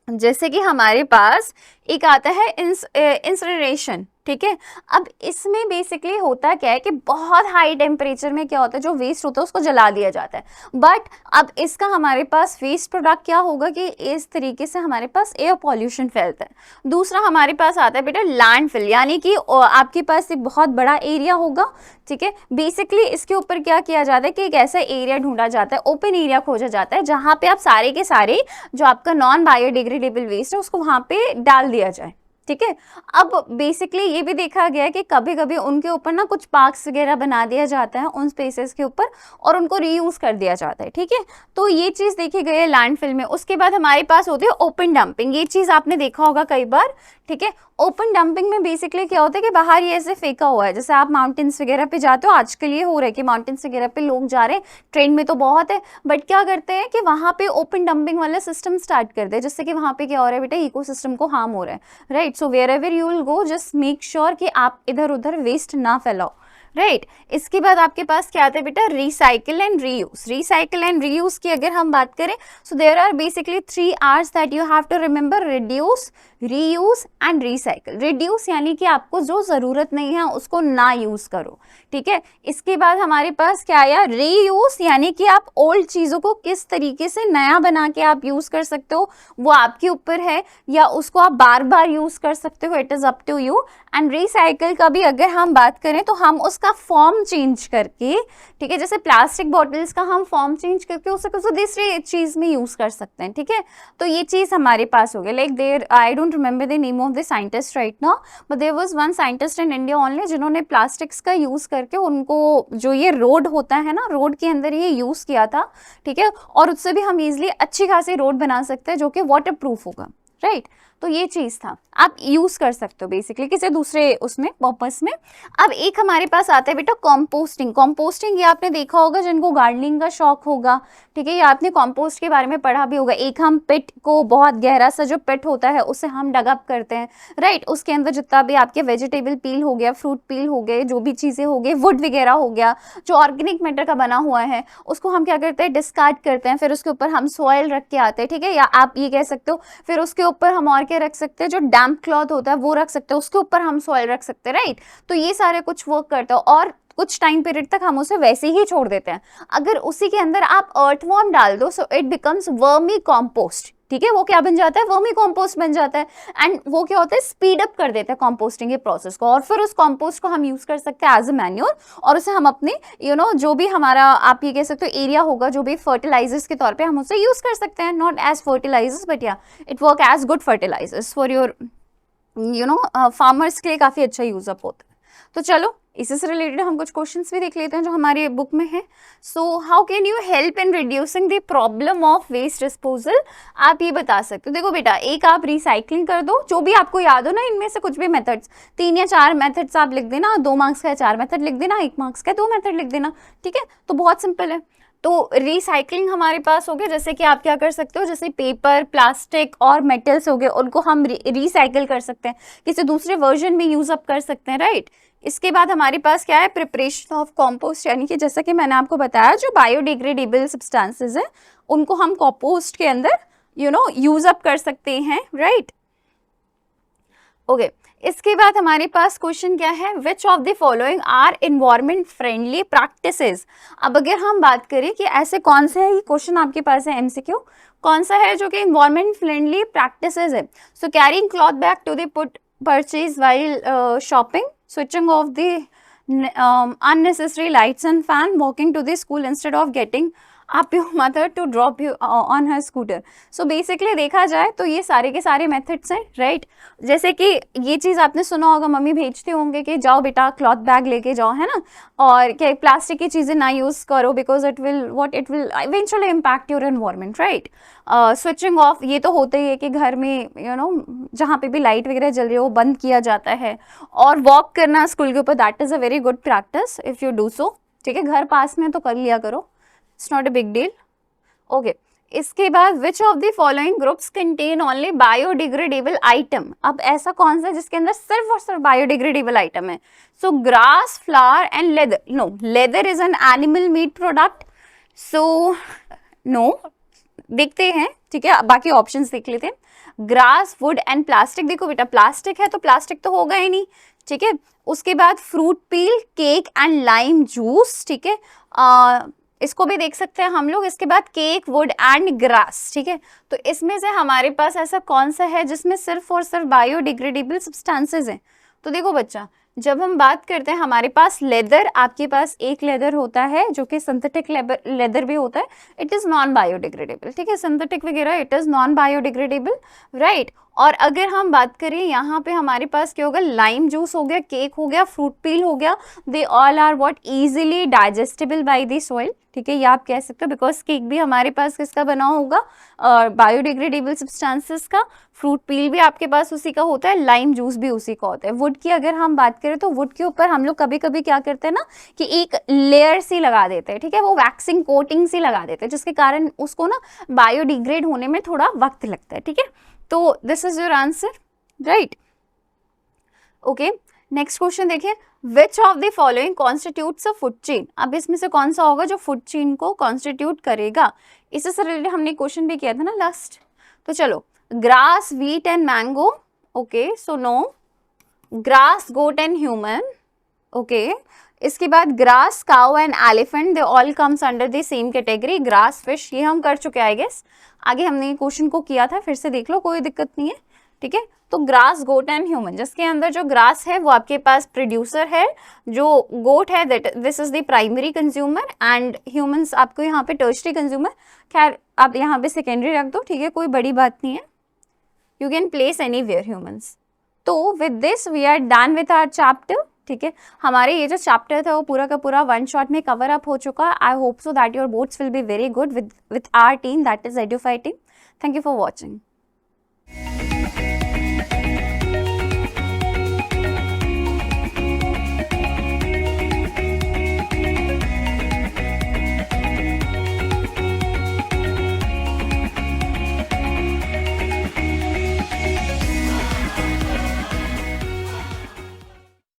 जैसे कि हमारे पास एक आता है इंसिनरेशन, ठीक है। अब इसमें बेसिकली होता क्या है कि बहुत हाई टेम्परेचर में क्या होता है, जो वेस्ट होता है उसको जला दिया जाता है। बट अब इसका हमारे पास वेस्ट प्रोडक्ट क्या होगा कि इस तरीके से हमारे पास एयर पॉल्यूशन फैलता है। दूसरा हमारे पास आता है बेटा लैंडफिल, यानी कि आपके पास एक बहुत बड़ा एरिया होगा, ठीक है। बेसिकली इसके ऊपर क्या किया जाता है कि एक ऐसा एरिया ढूंढा जाता है, ओपन एरिया खोजा जाता है, जहां पे आप सारे के सारे जो आपका नॉन बायोडिग्रेडेबल वेस्ट है उसको वहां पे डाल दिया जाए, ठीक है। अब बेसिकली ये भी देखा गया है कि कभी कभी उनके ऊपर ना कुछ पार्क्स वगैरह बना दिया जाता है उन स्पेसेस के ऊपर और उनको रीयूज कर दिया जाता है, ठीक है। तो ये चीज़ देखी गई है लैंडफिल में। उसके बाद हमारे पास होती है ओपन डंपिंग, ये चीज़ आपने देखा होगा कई बार, ठीक है। ओपन डंपिंग में बेसिकली क्या होता है कि बाहर ये ऐसे फेंका हुआ है, जैसे आप माउंटेन्स वगैरह पे जाते हो, आजकल ये हो रहा है कि माउंटेन्स वगैरह पे लोग जा रहे हैं, ट्रेन में तो बहुत है, बट क्या करते हैं कि वहाँ पे ओपन डंपिंग वाला सिस्टम स्टार्ट कर दे, जिससे कि वहाँ पे क्या हो रहा है बेटा, इकोसिस्टम को हार्म हो रहा है, right. So wherever you will go, just make sure कि आप इधर उधर वेस्ट ना फैलाओ, राइट। इसके बाद आपके पास क्या आता है बेटा, recycle and reuse. Recycle and reuse की अगर हम बात करें, so there are basically 3 R's that you have to remember, reduce, reuse and recycle. Reduce यानी कि आपको जो जरूरत नहीं है उसको ना यूज करो, ठीक है। इसके बाद हमारे पास क्या आया, रीयूज, यानी कि आप ओल्ड चीजों को किस तरीके से नया बना के आप यूज कर सकते हो वो आपके ऊपर है, या उसको आप बार बार यूज कर सकते हो, it is up to you. And recycle का भी अगर हम बात करें तो हम उसका फॉर्म चेंज करके, ठीक है, जैसे प्लास्टिक बॉटल्स का हम फॉर्म चेंज करके उसे किसी दूसरी चीज में यूज कर सकते हैं, ठीक है। तो ये चीज हमारे पास हो गया। Like there, I don't remember the name of the scientist right now, but there was one scientist in India only जिन्होंने प्लास्टिक्स का यूज करके उनको जो ये रोड होता है ना, रोड के अंदर ये यूज किया था, ठीक है। और उससे भी हम इजिली अच्छी खासी रोड बना सकते हैं जो कि वाटर प्रूफ होगा, राइट। तो ये चीज़ था, आप यूज कर सकते हो बेसिकली किसी दूसरे उसमें पर्पस में। अब एक हमारे पास आता है बेटा कंपोस्टिंग। कंपोस्टिंग ये आपने देखा होगा जिनको गार्डनिंग का शौक होगा, ठीक है, ये आपने कंपोस्ट के बारे में पढ़ा भी होगा। एक हम पिट को, बहुत गहरा सा जो पिट होता है उसे हम डग अप करते हैं, राइट। उसके अंदर जितना भी आपके वेजिटेबल पील हो गया, फ्रूट पील हो गए, जो भी चीज़ें हो गई, वुड वगैरह हो गया, जो ऑर्गेनिक मैटर का बना हुआ है, उसको हम क्या करते हैं, डिस्कार्ड करते हैं। फिर उसके ऊपर हम सॉइल रख के आते हैं, ठीक है, या आप ये कह सकते हो फिर उसके ऊपर हम और क्या रख सकते हैं, जो डैम्प क्लॉथ होता है वो रख सकते हैं, उसके ऊपर हम सॉइल रख सकते हैं, राइट। तो ये सारे कुछ वर्क करता है और कुछ टाइम पीरियड तक हम उसे वैसे ही छोड़ देते हैं। अगर उसी के अंदर आप अर्थवॉर्म डाल दो, so it becomes vermi compost, ठीक है। वो क्या बन जाता है, वर्मी कॉम्पोस्ट बन जाता है। एंड वो क्या होता है, स्पीड अप कर देता है कॉम्पोस्टिंग के प्रोसेस को, और फिर उस कॉम्पोस्ट को हम यूज कर सकते हैं एज अ मैन्योर, और उसे हम अपने जो भी हमारा आप ये कह सकते हो एरिया होगा, जो भी फर्टिलाइजर्स के तौर पे हम उसे यूज कर सकते हैं, नॉट एज फर्टिलाइजर्स बट या it work as good fertilizers for your farmers के लिए काफी अच्छा यूज अप होता है। तो चलो इसी से रिलेटेड हम कुछ क्वेश्चंस भी देख लेते हैं जो हमारे बुक में है। So how can you help in reducing the problem of waste disposal, आप ये बता सकते हो। देखो बेटा, एक आप रिसाइकलिंग कर दो, जो भी आपको याद हो ना इनमें से कुछ भी मेथड्स, 3 या 4 मेथड्स आप लिख देना, 2 मार्क्स का 4 मेथड लिख देना, 1 मार्क्स का 2 मेथड लिख देना, ठीक है। तो बहुत सिंपल है। तो रिसाइकलिंग हमारे पास हो गया, जैसे कि आप क्या कर सकते हो, जैसे पेपर, प्लास्टिक और मेटल्स हो गए, उनको हम रिसाइकिल कर सकते हैं, किसी दूसरे वर्जन में यूज अप कर सकते हैं, राइट। इसके बाद हमारे पास क्या है, प्रिपरेशन ऑफ कंपोस्ट, यानी कि जैसा कि मैंने आपको बताया जो बायोडिग्रेडेबल सब्सटेंसेस हैं उनको हम कंपोस्ट के अंदर यूज अप कर सकते हैं, राइट। ओके इसके बाद हमारे पास क्वेश्चन क्या है, विच of the following are environment friendly practices. अब अगर हम बात करें कि ऐसे कौन से है, ये क्वेश्चन आपके पास है एमसीक्यू, कौन सा है जो कि इन्वायरमेंट फ्रेंडली प्रैक्टिसेस है। So caring cloth bag to the put purchase while shopping, switching off the unnecessary lights and fan, walking to the school instead of getting up your mother to drop you on her scooter। so basically देखा जाए तो ये सारे के सारे methods हैं, right. जैसे कि ये चीज़ आपने सुना होगा, मम्मी भेजते होंगे कि जाओ बेटा क्लॉथ बैग लेके जाओ, है ना, और क्या प्लास्टिक की चीज़ें ना यूज़ करो because it will eventually impact your environment, right. Switching off, ये तो होता ही है कि घर में जहाँ पे भी लाइट वगैरह जल रही हो वो बंद किया जाता है। और वॉक करना स्कूल के ऊपर, that is a very good practice if you do so, ठीक है, घर पास में तो कर लिया करो, it's not a big deal. Okay इसके बाद विच of the following groups contain only biodegradable item. अब ऐसा कौन सा है जिसके अंदर सिर्फ और सिर्फ बायोडिग्रेडेबल आइटम है। So grass, flower and leather. No, leather is an animal meat product, so no. देखते हैं, ठीक है, बाकी ऑप्शंस देख लेते हैं। Grass, wood and plastic. देखो बेटा प्लास्टिक है तो प्लास्टिक तो होगा ही नहीं, ठीक है। उसके बाद fruit peel, cake and lime juice, ठीक है, इसको भी देख सकते हैं हम लोग। इसके बाद केक, वुड एंड ग्रास, ठीक है। तो इसमें से हमारे पास ऐसा कौन सा है जिसमें सिर्फ और सिर्फ बायोडिग्रेडेबल सब्सटेंसेज हैं। तो देखो बच्चा, जब हम बात करते हैं हमारे पास लेदर, आपके पास एक लेदर होता है जो कि सिंथेटिक लेदर भी होता है, इट इज़ नॉन बायोडिग्रेडेबल, ठीक है, सिंथेटिक वगैरह it is non biodegradable, right. और अगर हम बात करें यहाँ पे हमारे पास क्या होगा, लाइम जूस हो गया, केक हो गया, फ्रूट पील हो गया, they all are what easily digestible by the soil, ठीक है, ये आप कह सकते हो बिकॉज केक भी हमारे पास किसका बना होगा, बायोडिग्रेडेबल सब्सटेंसेस का। फ्रूट पील भी आपके पास उसी का होता है, लाइम जूस भी उसी का होता है। वुड की अगर हम बात करें तो वुड के ऊपर हम लोग कभी कभी क्या करते हैं ना कि एक लेयर सी लगा देते हैं, ठीक है, वो वैक्सिंग कोटिंग सी लगा देते हैं जिसके कारण उसको ना बायोडिग्रेड होने में थोड़ा वक्त लगता है, ठीक है। तो this is your answer, right. Okay next question देखिए, which of the following constitutes a food chain. अब इसमें से कौन सा होगा जो फूड चेन को कॉन्स्टिट्यूट करेगा। इससे से रिलेटेड हमने क्वेश्चन भी किया था ना लास्ट। तो चलो, grass, wheat and mango, okay, so no. Grass, goat and human, okay. इसके बाद grass, cow and elephant, they all comes under the same category. Grass, fish, ये हम कर चुके हैं आई गेस, आगे हमने क्वेश्चन को किया था, फिर से देख लो, कोई दिक्कत नहीं है, ठीक है। तो ग्रास, गोट एंड ह्यूमन, जिसके अंदर जो ग्रास है वो आपके पास प्रोड्यूसर है, जो गोट है this is the primary consumer, and humans आपको यहाँ पे टर्शरी कंज्यूमर। खैर आप यहाँ पे सेकेंडरी रख दो, ठीक है, कोई बड़ी बात नहीं है, you can place anywhere humans. तो with this we are done with our chapter, ठीक है। हमारे ये जो चैप्टर था वो पूरा का पूरा वन शॉट में कवर अप हो चुका। I hope so that your boards will be very good with our team, that is Edufy team. Thank you for watching.